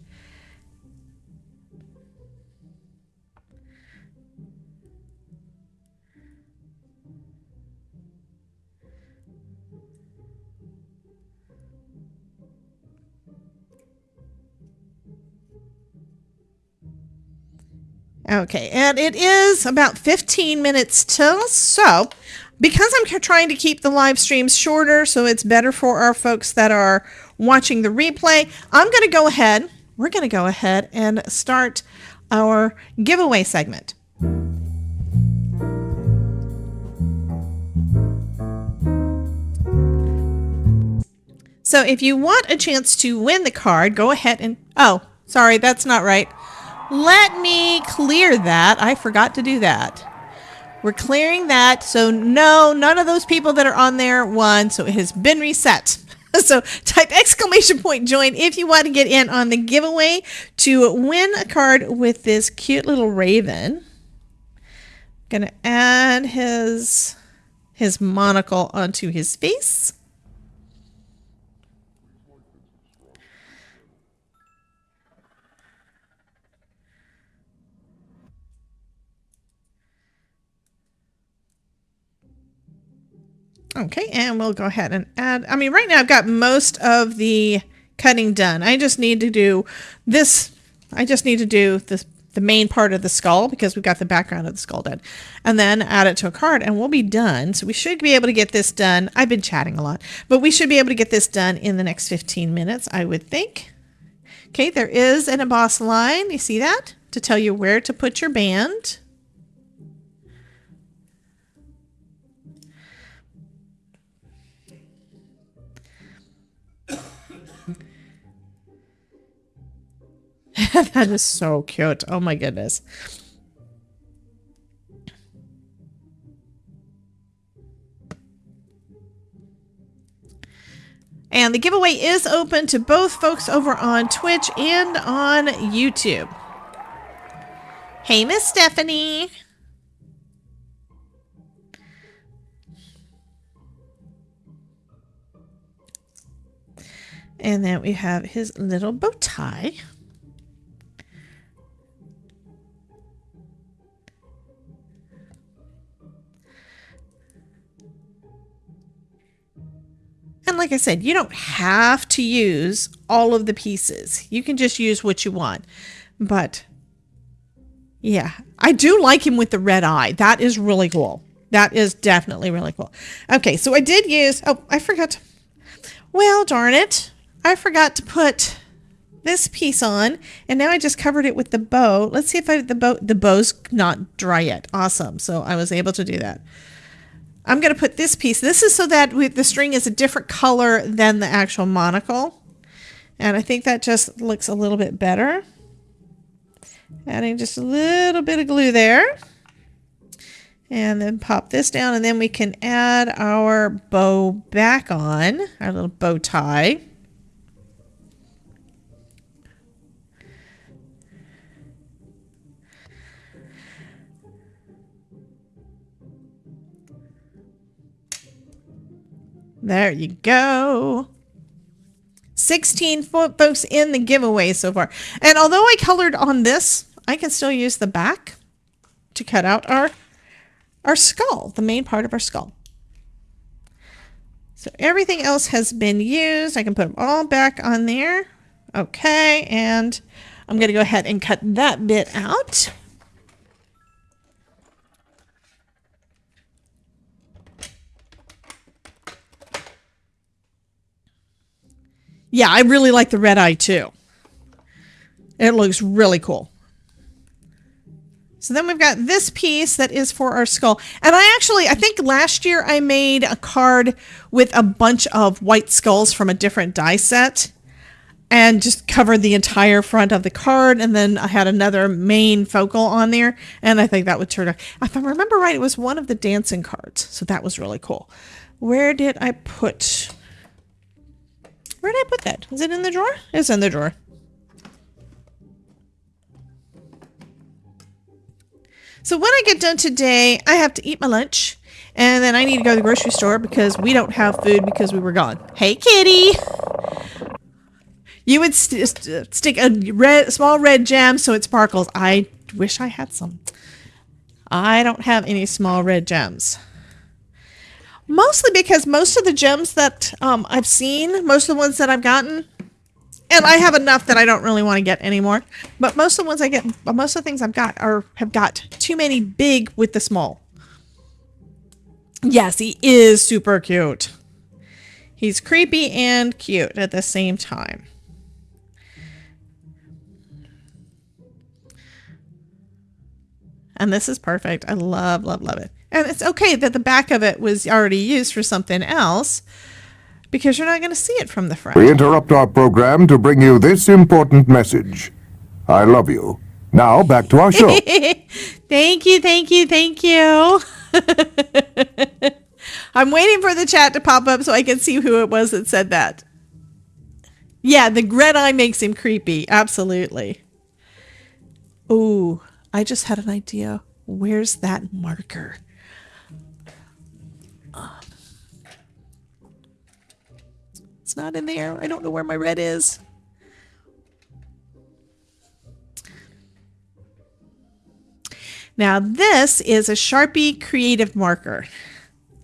Okay, and it is about 15 minutes till, so because I'm trying to keep the live streams shorter so it's better for our folks that are watching the replay, we're going to go ahead and start our giveaway segment. So if you want a chance to win the card, go ahead and, oh, sorry, that's not right. Let me clear that. I forgot to do that. We're clearing that. So no, none of those people that are on there won. So it has been reset. So type !join if you want to get in on the giveaway to win a card with this cute little raven. Gonna add his monocle onto his face. Okay, and we'll go ahead and add, I mean, right now I've got most of the cutting done. I just need to do this. I just need to do this, the main part of the skull, because we've got the background of the skull done, and then add it to a card and we'll be done. So we should be able to get this done. I've been chatting a lot, but we should be able to get this done in the next 15 minutes, I would think. Okay, there is an emboss line. You see that? To tell you where to put your band. That is so cute. Oh my goodness. And the giveaway is open to both folks over on Twitch and on YouTube. Hey, Miss Stephanie. And then we have his little bow tie. And like I said, you don't have to use all of the pieces. You can just use what you want. But yeah, I do like him with the red eye. That is really cool. That is definitely really cool. Okay, so I did use, oh, I forgot. Well, darn it. I forgot to put this piece on, and now I just covered it with the bow. Let's see if the bow's not dry yet. Awesome. So I was able to do that. I'm going to put this piece. This is so that the string is a different color than the actual monocle. And I think that just looks a little bit better. Adding just a little bit of glue there. And then pop this down, and then we can add our bow back on, our little bow tie. There you go. 16 folks in the giveaway so far. And although I colored on this, I can still use the back to cut out our skull, the main part of our skull. So everything else has been used. I can put them all back on there. Okay, and I'm going to go ahead and cut that bit out. Yeah, I really like the red eye too. It looks really cool. So then we've got this piece that is for our skull. And I think last year I made a card with a bunch of white skulls from a different die set and just covered the entire front of the card. And then I had another main focal on there. And I think that would turn out, if I remember right, it was one of the dancing cards. So that was really cool. Where did I put that? Was it in the drawer? It's in the drawer. So when I get done today, I have to eat my lunch, and then I need to go to the grocery store because we don't have food because we were gone. Hey, kitty! You would stick a small red gem so it sparkles. I wish I had some. I don't have any small red gems. Mostly because most of the gems that I've seen, most of the ones that I've gotten, and I have enough that I don't really want to get anymore. But most of the ones I get, most of the things I've got have got too many big with the small. Yes, he is super cute. He's creepy and cute at the same time. And this is perfect. I love, love, love it. And it's okay that the back of it was already used for something else, because you're not going to see it from the front. We interrupt our program to bring you this important message. I love you. Now back to our show. Thank you, thank you, thank you. I'm waiting for the chat to pop up so I can see who it was that said that. Yeah, the red eye makes him creepy. Absolutely. Ooh, I just had an idea. Where's that marker? It's not in there. I don't know where my red is. Now this is a Sharpie creative marker.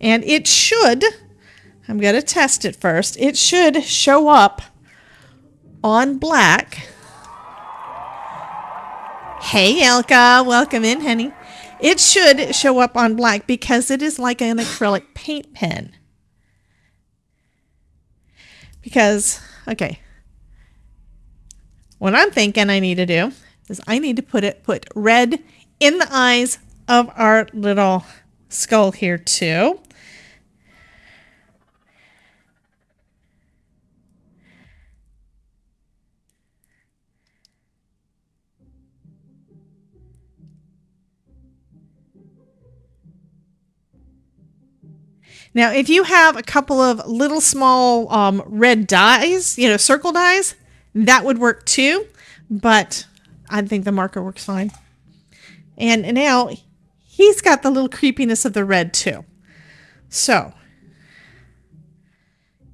And it should, I'm going to test it first. It should show up on black. Hey Elka, welcome in, honey. It should show up on black because it is like an acrylic paint pen. Because, okay, what I'm thinking I need to do is I need to put red in the eyes of our little skull here too. Now, if you have a couple of little small red dies, you know, circle dies, that would work too. But I think the marker works fine. And now he's got the little creepiness of the red too. So,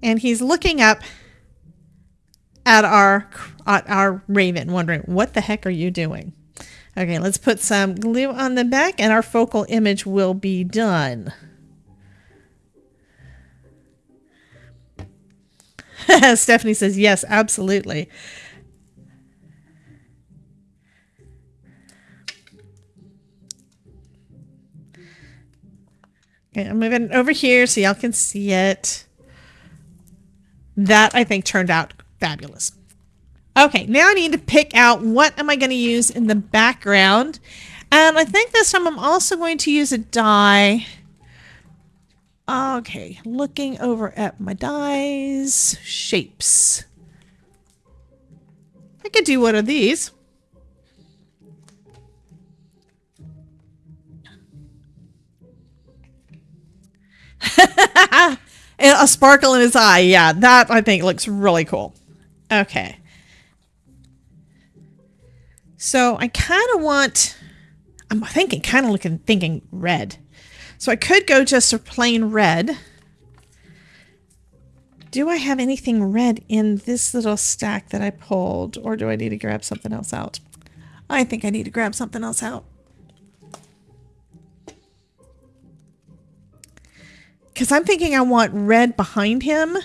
and he's looking up at our raven, wondering, what the heck are you doing? Okay, let's put some glue on the back and our focal image will be done. Stephanie says, yes, absolutely. Okay, I'm moving over here so y'all can see it. That, I think, turned out fabulous. Okay, now I need to pick out what am I going to use in the background. And I think this time I'm also going to use a die. Okay, looking over at my dies, shapes. I could do one of these. And a sparkle in his eye. Yeah, that I think looks really cool. Okay. So I kind of want, I'm thinking, thinking red. So I could go just a plain red. Do I have anything red in this little stack that I pulled? Or do I need to grab something else out? I think I need to grab something else out. Because I'm thinking I want red behind him.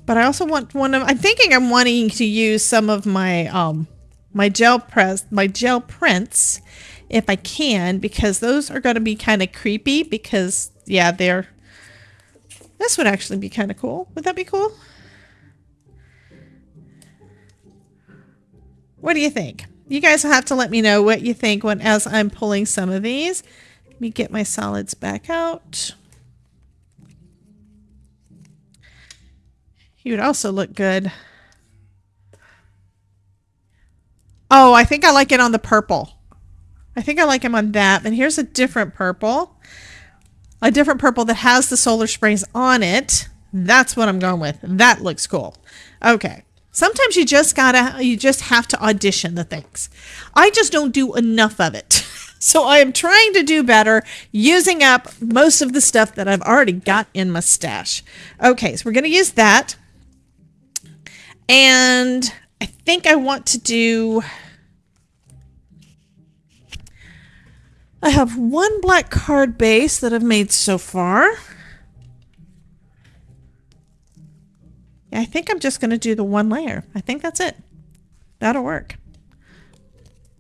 But I also want I'm thinking I'm wanting to use some of my my gel prints if I can, because those are going to be kind of creepy because, yeah, this would actually be kind of cool. Would that be cool? What do you think? You guys have to let me know what you think as I'm pulling some of these. Let me get my solids back out. He would also look good. Oh, I think I like it on the purple. I think I like him on that. And here's a different purple. A different purple that has the solar sprays on it. That's what I'm going with. That looks cool. Okay. Sometimes you just have to audition the things. I just don't do enough of it. So I am trying to do better, using up most of the stuff that I've already got in my stash. Okay, so we're going to use that. And I think I want to do... I have one black card base that I've made so far. Yeah, I think I'm just going to do the one layer. I think that's it. That'll work.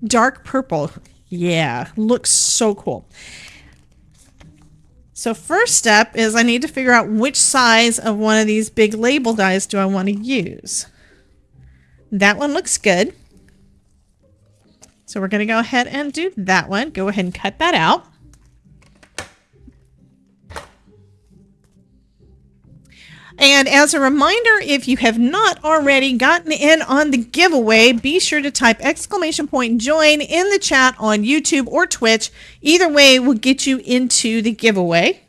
Dark purple. Yeah, looks so cool. So first step is I need to figure out which size of one of these big label dies do I want to use. That one looks good. So we're going to go ahead and do that one. Go ahead and cut that out. And as a reminder, if you have not already gotten in on the giveaway, be sure to type !join in the chat on YouTube or Twitch. Either way will get you into the giveaway.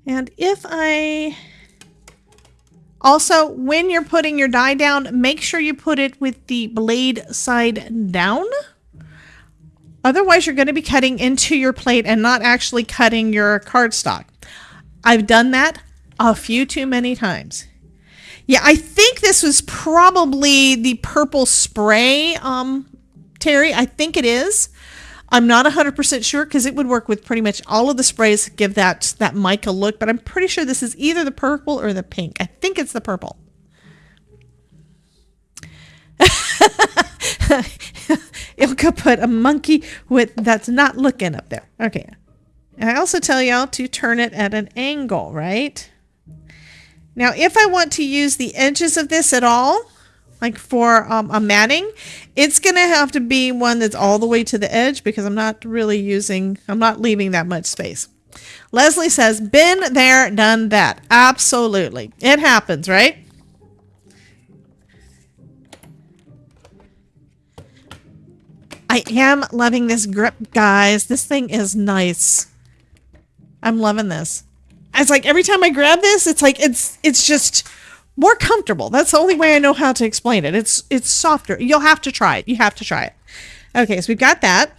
And if I... Also, when you're putting your die down, make sure you put it with the blade side down. Otherwise, you're going to be cutting into your plate and not actually cutting your cardstock. I've done that a few too many times. Yeah, I think this was probably the purple spray, Terry. I think it is. I'm not 100% sure because it would work with pretty much all of the sprays to give that mica look, but I'm pretty sure this is either the purple or the pink. I think it's the purple. Ilka put a monkey that's not looking up there. Okay. And I also tell y'all to turn it at an angle, right? Now, if I want to use the edges of this at all, like for a matting, it's going to have to be one that's all the way to the edge because I'm not leaving that much space. Leslie says, been there, done that. Absolutely. It happens, right? I am loving this grip, guys. This thing is nice. I'm loving this. It's like every time I grab this, it's like it's just more comfortable. That's the only way I know how to explain it. It's softer. You'll have to try it. You have to try it. Okay, so we've got that.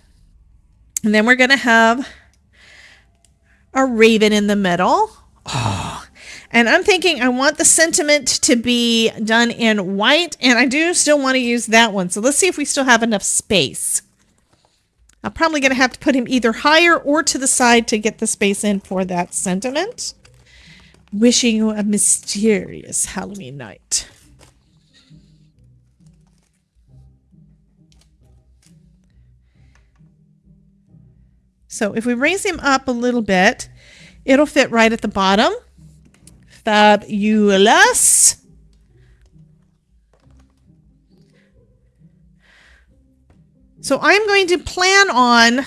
And then we're going to have a raven in the middle. Oh. And I'm thinking I want the sentiment to be done in white, and I do still want to use that one. So let's see if we still have enough space. I'm probably going to have to put him either higher or to the side to get the space in for that sentiment. Wishing you a mysterious Halloween night. So if we raise him up a little bit, it'll fit right at the bottom. Fabulous. So I'm going to plan on,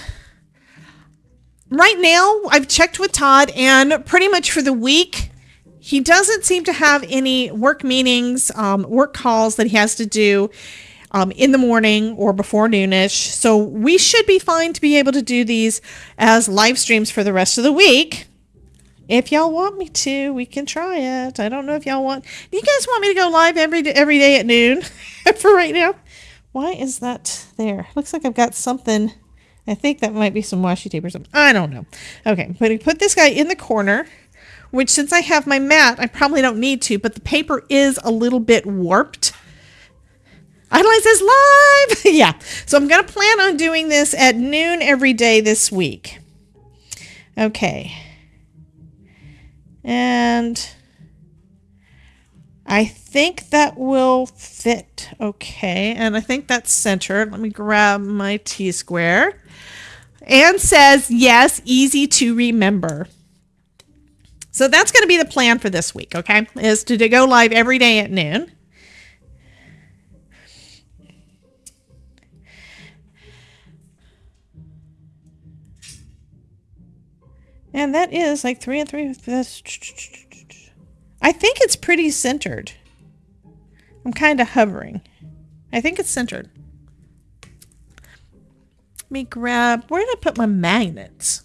right now, I've checked with Todd, and pretty much for the week, he doesn't seem to have any work meetings, work calls that he has to do in the morning or before noonish. So we should be fine to be able to do these as live streams for the rest of the week. If y'all want me to, we can try it. I don't know if y'all want... You guys want me to go live every day at noon for right now? Why is that there? Looks like I've got something. I think that might be some washi tape or something. I don't know. Okay, I'm going to put this guy in the corner, which since I have my mat, I probably don't need to, but the paper is a little bit warped. Idolize says live! Yeah, so I'm going to plan on doing this at noon every day this week. Okay. And I think that will fit okay. And I think that's centered. Let me grab my T-square. Anne says, yes, easy to remember. So that's going to be the plan for this week, okay? Is to go live every day at noon. And that is like 3 and 3. That's, I think it's pretty centered. I'm kind of hovering. I think it's centered. Let me grab, where did I put my magnets?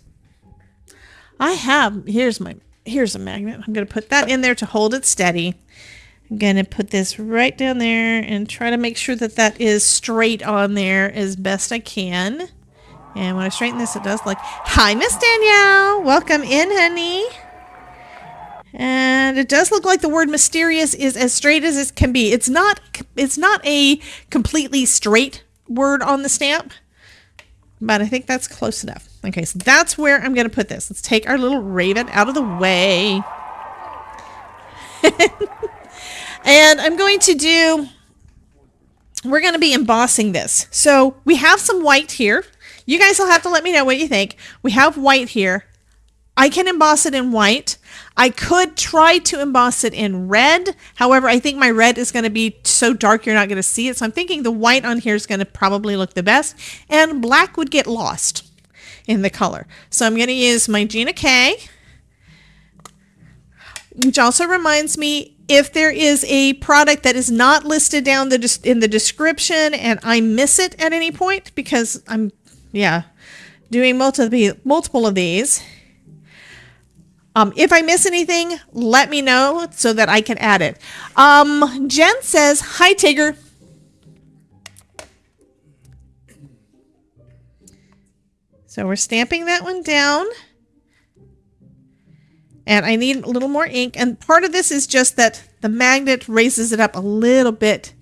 I have, here's a magnet. I'm going to put that in there to hold it steady. I'm going to put this right down there and try to make sure that that is straight on there as best I can. And when I straighten this, it does look... Hi, Miss Danielle. Welcome in, honey. And it does look like the word mysterious is as straight as it can be. It's not a completely straight word on the stamp, but I think that's close enough. Okay, so that's where I'm going to put this. Let's take our little raven out of the way. And I'm going to do... We're going to be embossing this. So we have some white here. You guys will have to let me know what you think. We have white here. I can emboss it in white. I could try to emboss it in red. However, I think my red is going to be so dark you're not going to see it. So I'm thinking the white on here is going to probably look the best. And black would get lost. in the color. So I'm going to use my Gina K, which also reminds me, if there is a product that is not listed down in the description and I miss it at any point, because I'm, doing multiple of these. If I miss anything, let me know so that I can add it. Jen says, hi, Tigger. So we're stamping that one down. And I need a little more ink. And part of this is just that the magnet raises it up a little bit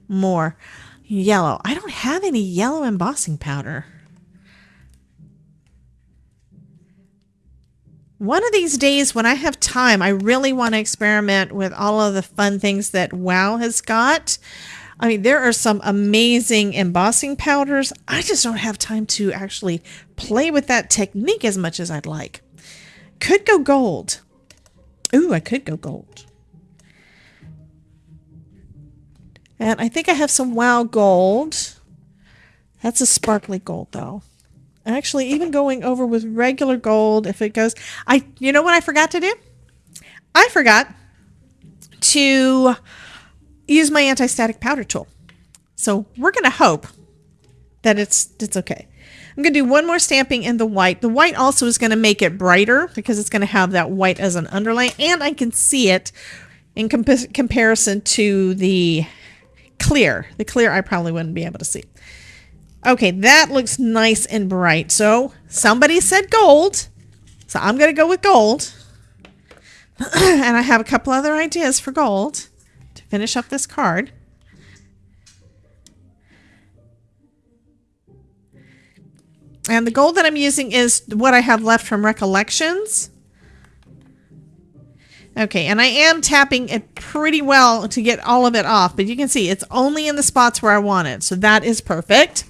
more. Yellow. I don't have any yellow embossing powder. One of these days when I have time, I really want to experiment with all of the fun things that WOW has got. I mean, there are some amazing embossing powders. I just don't have time to actually play with that technique as much as I'd like. Could go gold. Ooh, I could go gold. And I think I have some WOW gold. That's a sparkly gold though. Actually, even going over with regular gold, if it goes, you know what I forgot to do? I forgot to use my anti-static powder tool. So we're going to hope that it's okay. I'm going to do one more stamping in the white. The white also is going to make it brighter because it's going to have that white as an underlay, and I can see it in comparison to the clear. The clear I probably wouldn't be able to see. Okay, that looks nice and bright. So somebody said gold, so I'm going to go with gold. And I have a couple other ideas for gold to finish up this card. And the gold that I'm using is what I have left from Recollections. Okay, and I am tapping it pretty well to get all of it off, but you can see it's only in the spots where I want it, so that is perfect.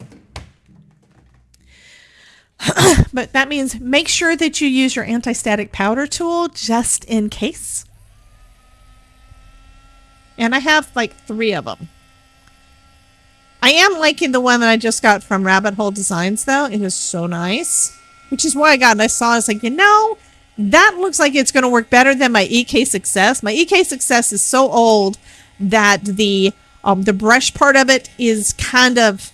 But that means make sure that you use your anti-static powder tool just in case. And I have like 3 of them. I am liking the one that I just got from Rabbit Hole Designs, though. It is so nice. Which is why I got it. I saw it. I was like, you know, that looks like it's going to work better than my EK Success. My EK Success is so old that the brush part of it is kind of...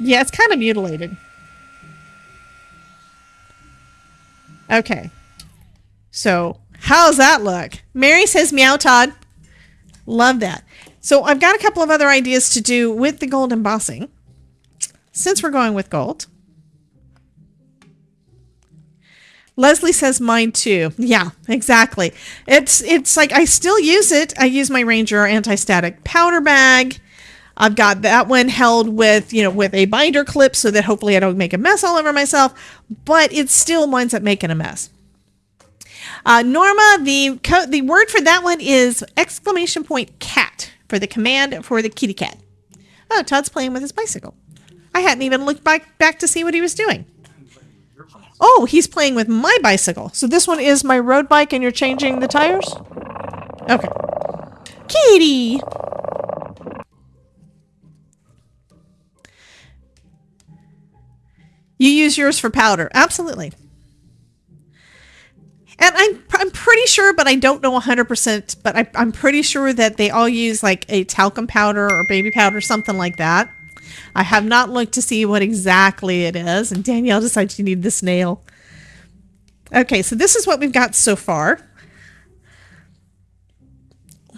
Yeah, it's kind of mutilated. Okay. So, how's that look? Mary says, meow, Todd. Love that. So I've got a couple of other ideas to do with the gold embossing, since we're going with gold. Leslie says mine too. Yeah, exactly. It's like I still use it. I use my Ranger anti-static powder bag. I've got that one held with, with a binder clip so that hopefully I don't make a mess all over myself, but it still winds up making a mess. Norma, the word for that one is !cat. For the command for the kitty cat. Oh, Todd's playing with his bicycle. I hadn't even looked back to see what he was doing. Oh, he's playing with my bicycle. So this one is my road bike and you're changing the tires? Okay. Kitty! You use yours for powder. Absolutely. And I'm pretty sure, but I don't know 100%, but I'm pretty sure that they all use like a talcum powder or baby powder, something like that. I have not looked to see what exactly it is. And Danielle decides you need this nail. Okay, so this is what we've got so far.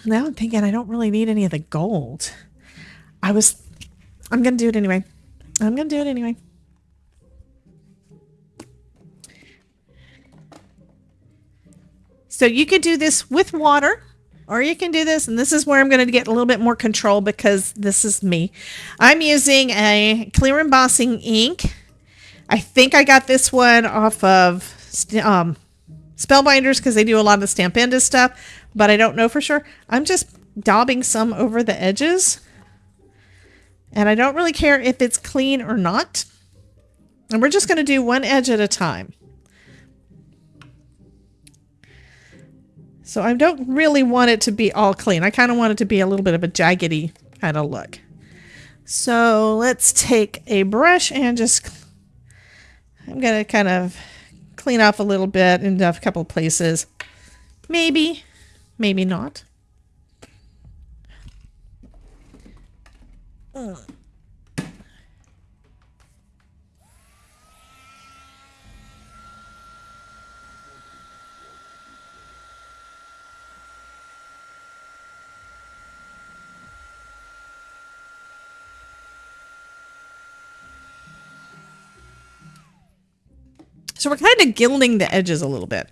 Now I'm thinking I don't really need any of the gold. I'm going to do it anyway. I'm going to do it anyway. So you could do this with water, or you can do this, and this is where I'm going to get a little bit more control because this is me. I'm using a clear embossing ink. I think I got this one off of Spellbinders because they do a lot of the Stampendous stuff, but I don't know for sure. I'm just daubing some over the edges, and I don't really care if it's clean or not. And we're just going to do one edge at a time. So I don't really want it to be all clean. I kind of want it to be a little bit of a jaggedy kind of look. So let's take a brush and just I'm going to kind of clean off a little bit in a couple places. Maybe, maybe not. So we're kind of gilding the edges a little bit.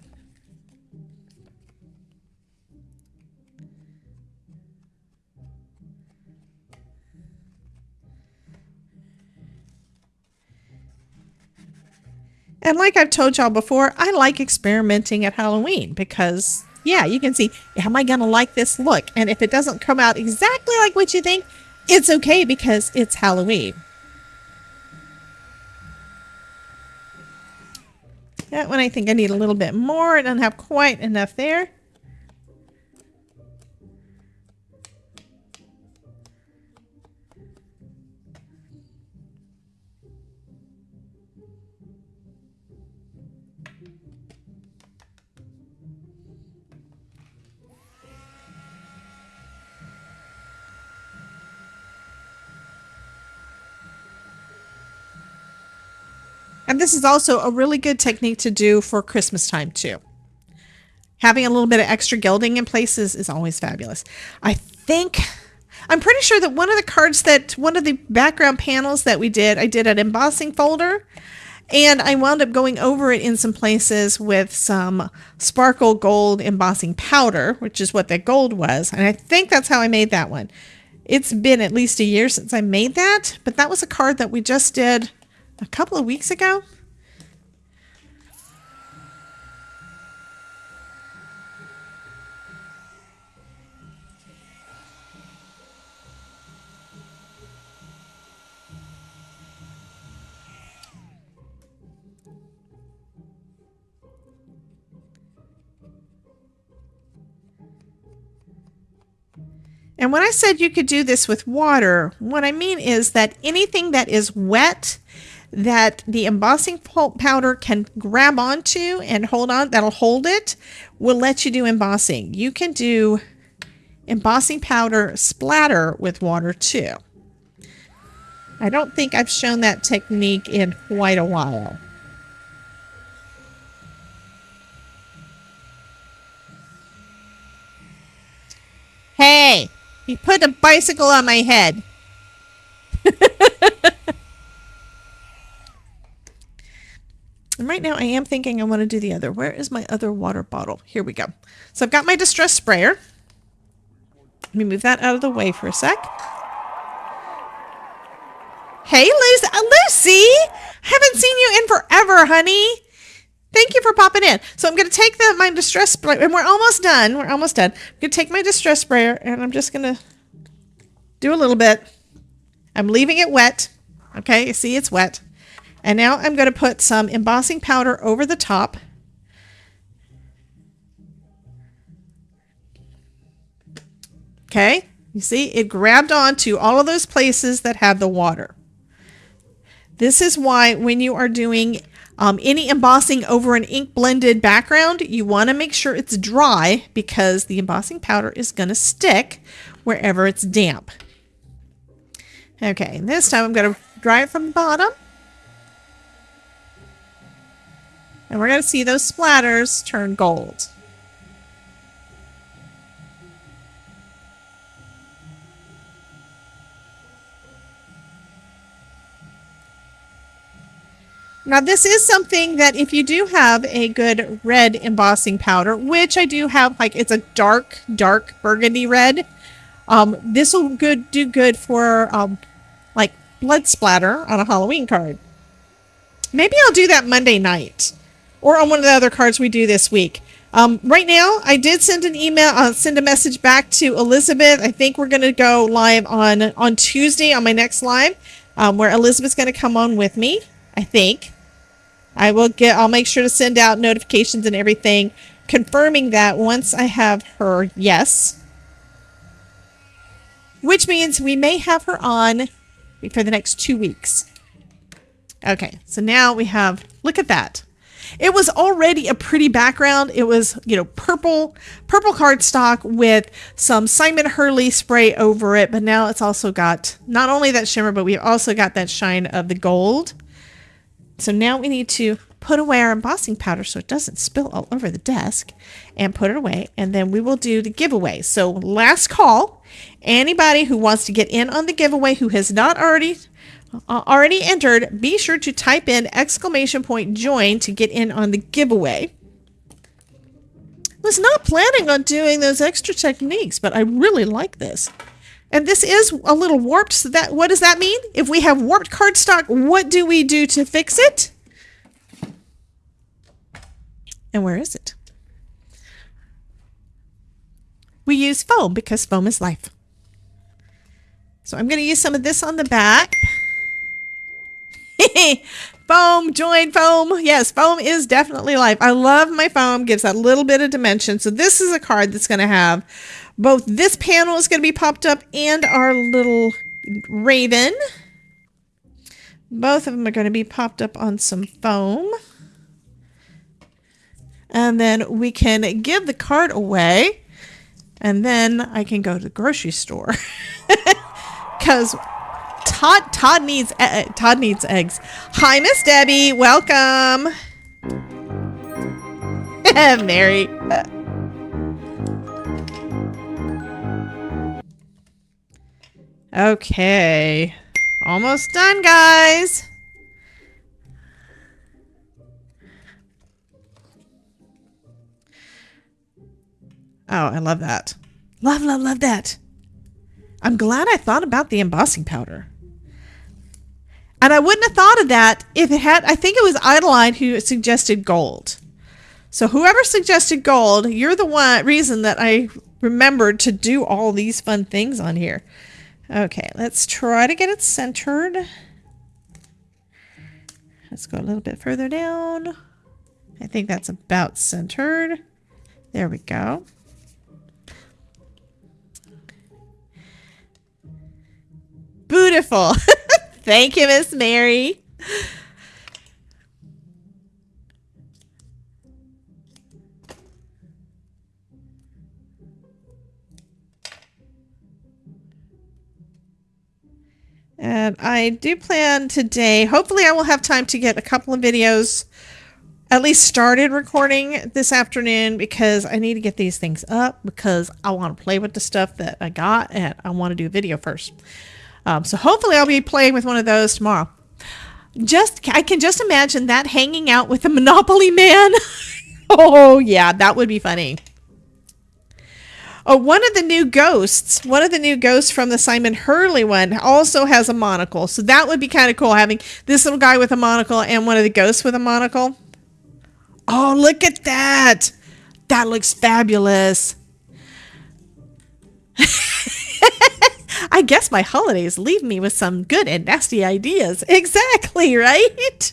And like I've told y'all before, I like experimenting at Halloween because, yeah, you can see, am I going to like this look? And if it doesn't come out exactly like what you think, it's okay because it's Halloween. That one I think I need a little bit more. I don't have quite enough there. And this is also a really good technique to do for Christmas time too. Having a little bit of extra gilding in places is always fabulous. I'm pretty sure that one of the background panels that we did, I did an embossing folder, and I wound up going over it in some places with some sparkle gold embossing powder, which is what that gold was. And I think that's how I made that one. It's been at least a year since I made that, but that was a card that we just did a couple of weeks ago. And when I said you could do this with water, what I mean is that anything that is wet that the embossing powder can grab onto and hold on, that'll hold it, will let you do embossing. You can do embossing powder splatter with water too. I don't think I've shown that technique in quite a while. Hey, you put a bicycle on my head. And right now I am thinking I want to do the other. Where is my other water bottle? Here we go. So I've got my distress sprayer. Let me move that out of the way for a sec. Hey, Lucy! Haven't seen you in forever, honey. Thank you for popping in. So I'm going to take my distress sprayer, and we're almost done. We're almost done. I'm going to take my distress sprayer, and I'm just going to do a little bit. I'm leaving it wet. Okay, you see it's wet. And now I'm going to put some embossing powder over the top. Okay, you see it grabbed onto all of those places that have the water. This is why when you are doing any embossing over an ink blended background, you want to make sure it's dry because the embossing powder is going to stick wherever it's damp. Okay, and this time I'm going to dry it from the bottom. And we're going to see those splatters turn gold. Now this is something that if you do have a good red embossing powder, which I do have, like it's a dark burgundy red, this will do good for like blood splatter on a Halloween card. Maybe I'll do that Monday night or on one of the other cards we do this week. Right now, I did send an email, send a message back to Elizabeth. I think we're going to go live on Tuesday on my next live, where Elizabeth's going to come on with me. I think I'll make sure to send out notifications and everything, confirming that once I have her yes, which means we may have her on for the next 2 weeks. Okay, so now we have, look at that. It was already a pretty background. It was, you know, purple cardstock with some Simon Hurley spray over it. But now it's also got not only that shimmer, but we've also got that shine of the gold. So now we need to put away our embossing powder so it doesn't spill all over the desk, and put it away. And then we will do the giveaway. So last call, anybody who wants to get in on the giveaway who has not already entered, be sure to type in !join to get in on the giveaway. Was not planning on doing those extra techniques, but I really like this. And this is a little warped, so that, what does that mean? If we have warped cardstock, what do we do to fix it? And where is it? We use foam because foam is life. So I'm going to use some of this on the back. Foam, join foam. Yes, foam is definitely life. I love my foam. Gives that little bit of dimension. So this is a card that's going to have both this panel is going to be popped up and our little raven. Both of them are going to be popped up on some foam. And then we can give the card away. And then I can go to the grocery store. Because Todd needs eggs. Hi, Miss Debbie. Welcome. Mary. Okay. Almost done, guys. Oh, I love that. Love that. I'm glad I thought about the embossing powder. And I wouldn't have thought of that if it had, I think it was Idaline who suggested gold. So whoever suggested gold, you're the reason that I remembered to do all these fun things on here. Okay, let's try to get it centered. Let's go a little bit further down. I think that's about centered. There we go. Beautiful. Thank you, Miss Mary. And I do plan today, hopefully I will have time to get a couple of videos at least started recording this afternoon, because I need to get these things up because I want to play with the stuff that I got and I want to do a video first. So hopefully I'll be playing with one of those tomorrow. I can just imagine that hanging out with the Monopoly man. Oh yeah, that would be funny. Oh, one of the new ghosts from the Simon Hurley one also has a monocle. So that would be kind of cool, having this little guy with a monocle and one of the ghosts with a monocle. Oh, look at that. That looks fabulous. I guess my holidays leave me with some good and nasty ideas. Exactly, right?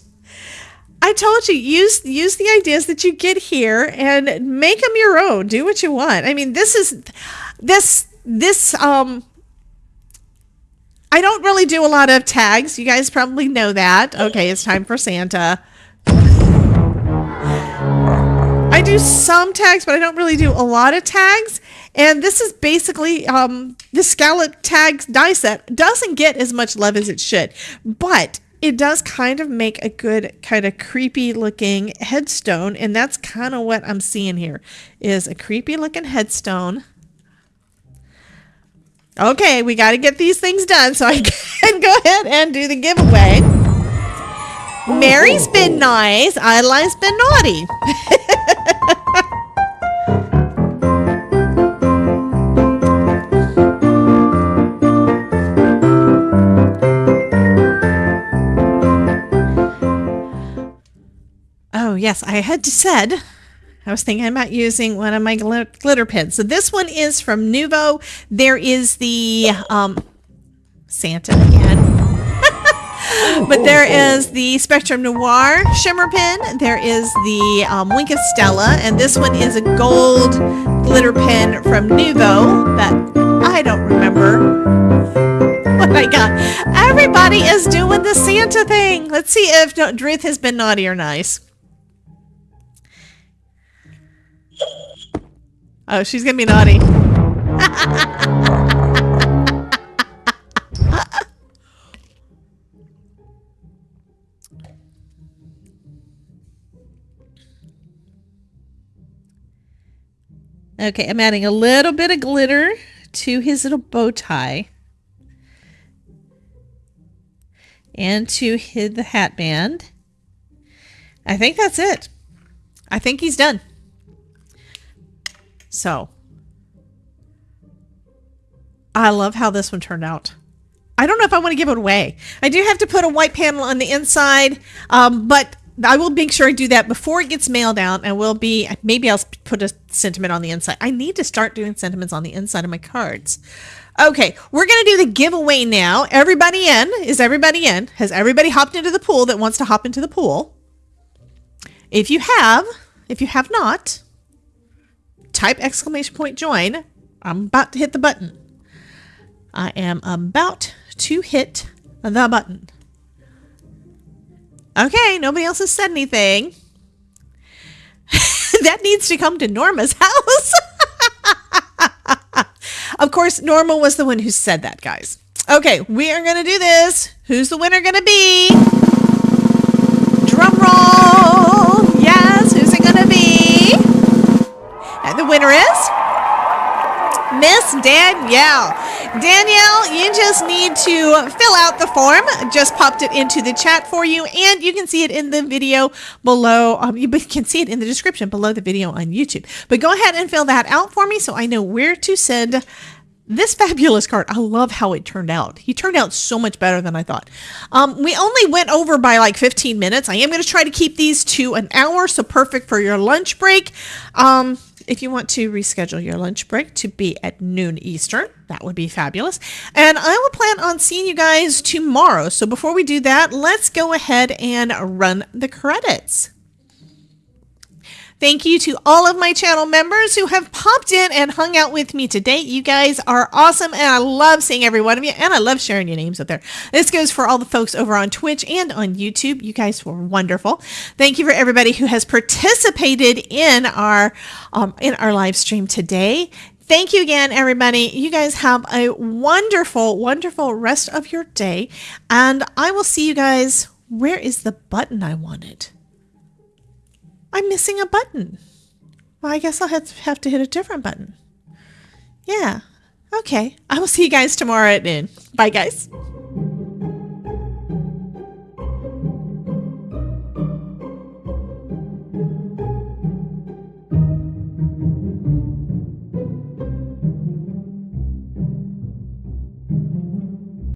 I told you, use the ideas that you get here and make them your own. Do what you want. I mean, I don't really do a lot of tags. You guys probably know that. Okay, it's time for Santa. I do some tags, but I don't really do a lot of tags. And this is basically, the Scallop Tags die set doesn't get as much love as it should, but it does kind of make a good kind of creepy looking headstone. And that's kind of what I'm seeing here, is a creepy looking headstone. Okay, we got to get these things done so I can go ahead and do the giveaway. Mary's been nice. Adeline's been naughty. Oh, yes, I had said I was thinking about using one of my glitter pens. So this one is from Nuvo. There is the Santa again. But there is the Spectrum Noir shimmer pen. There is the Wink of Stella. And this one is a gold glitter pen from Nuvo that I don't remember what my God. Everybody is doing the Santa thing. Let's see if Druth has been naughty or nice. Oh, she's going to be naughty. Okay, I'm adding a little bit of glitter to his little bow tie. And to the hat band. I think that's it. I think he's done. So, I love how this one turned out. I don't know if I want to give it away. I do have to put a white panel on the inside, but I will make sure I do that before it gets mailed out. And will be, maybe I'll put a sentiment on the inside. I need to start doing sentiments on the inside of my cards. Okay, we're going to do the giveaway now. Everybody in? Is everybody in? Has everybody hopped into the pool that wants to hop into the pool? If you have not, type !join. I'm about to hit the button. I am about to hit the button. Okay, nobody else has said anything. That needs to come to Norma's house. Of course, Norma was the one who said that, guys. Okay, we are going to do this. Who's the winner going to be? Drum roll. Yes, who's it going to be? And the winner is Miss Danielle. Danielle, you just need to fill out the form. Just popped it into the chat for you, and you can see it in the video below. You can see it in the description below the video on YouTube. But go ahead and fill that out for me so I know where to send this fabulous card. I love how it turned out. He turned out so much better than I thought. We only went over by like 15 minutes. I am going to try to keep these to an hour, so perfect for your lunch break. If you want to reschedule your lunch break to be at noon Eastern, that would be fabulous. And I will plan on seeing you guys tomorrow. So before we do that, let's go ahead and run the credits. Thank you to all of my channel members who have popped in and hung out with me today. You guys are awesome, and I love seeing every one of you, and I love sharing your names up there. This goes for all the folks over on Twitch and on YouTube. You guys were wonderful. Thank you for everybody who has participated in our live stream today. Thank you again, everybody. You guys have a wonderful, wonderful rest of your day, and I will see you guys. Where is the button I wanted? I'm missing a button. Well, I guess I'll have to hit a different button. Yeah. Okay. I will see you guys tomorrow at noon. Bye, guys.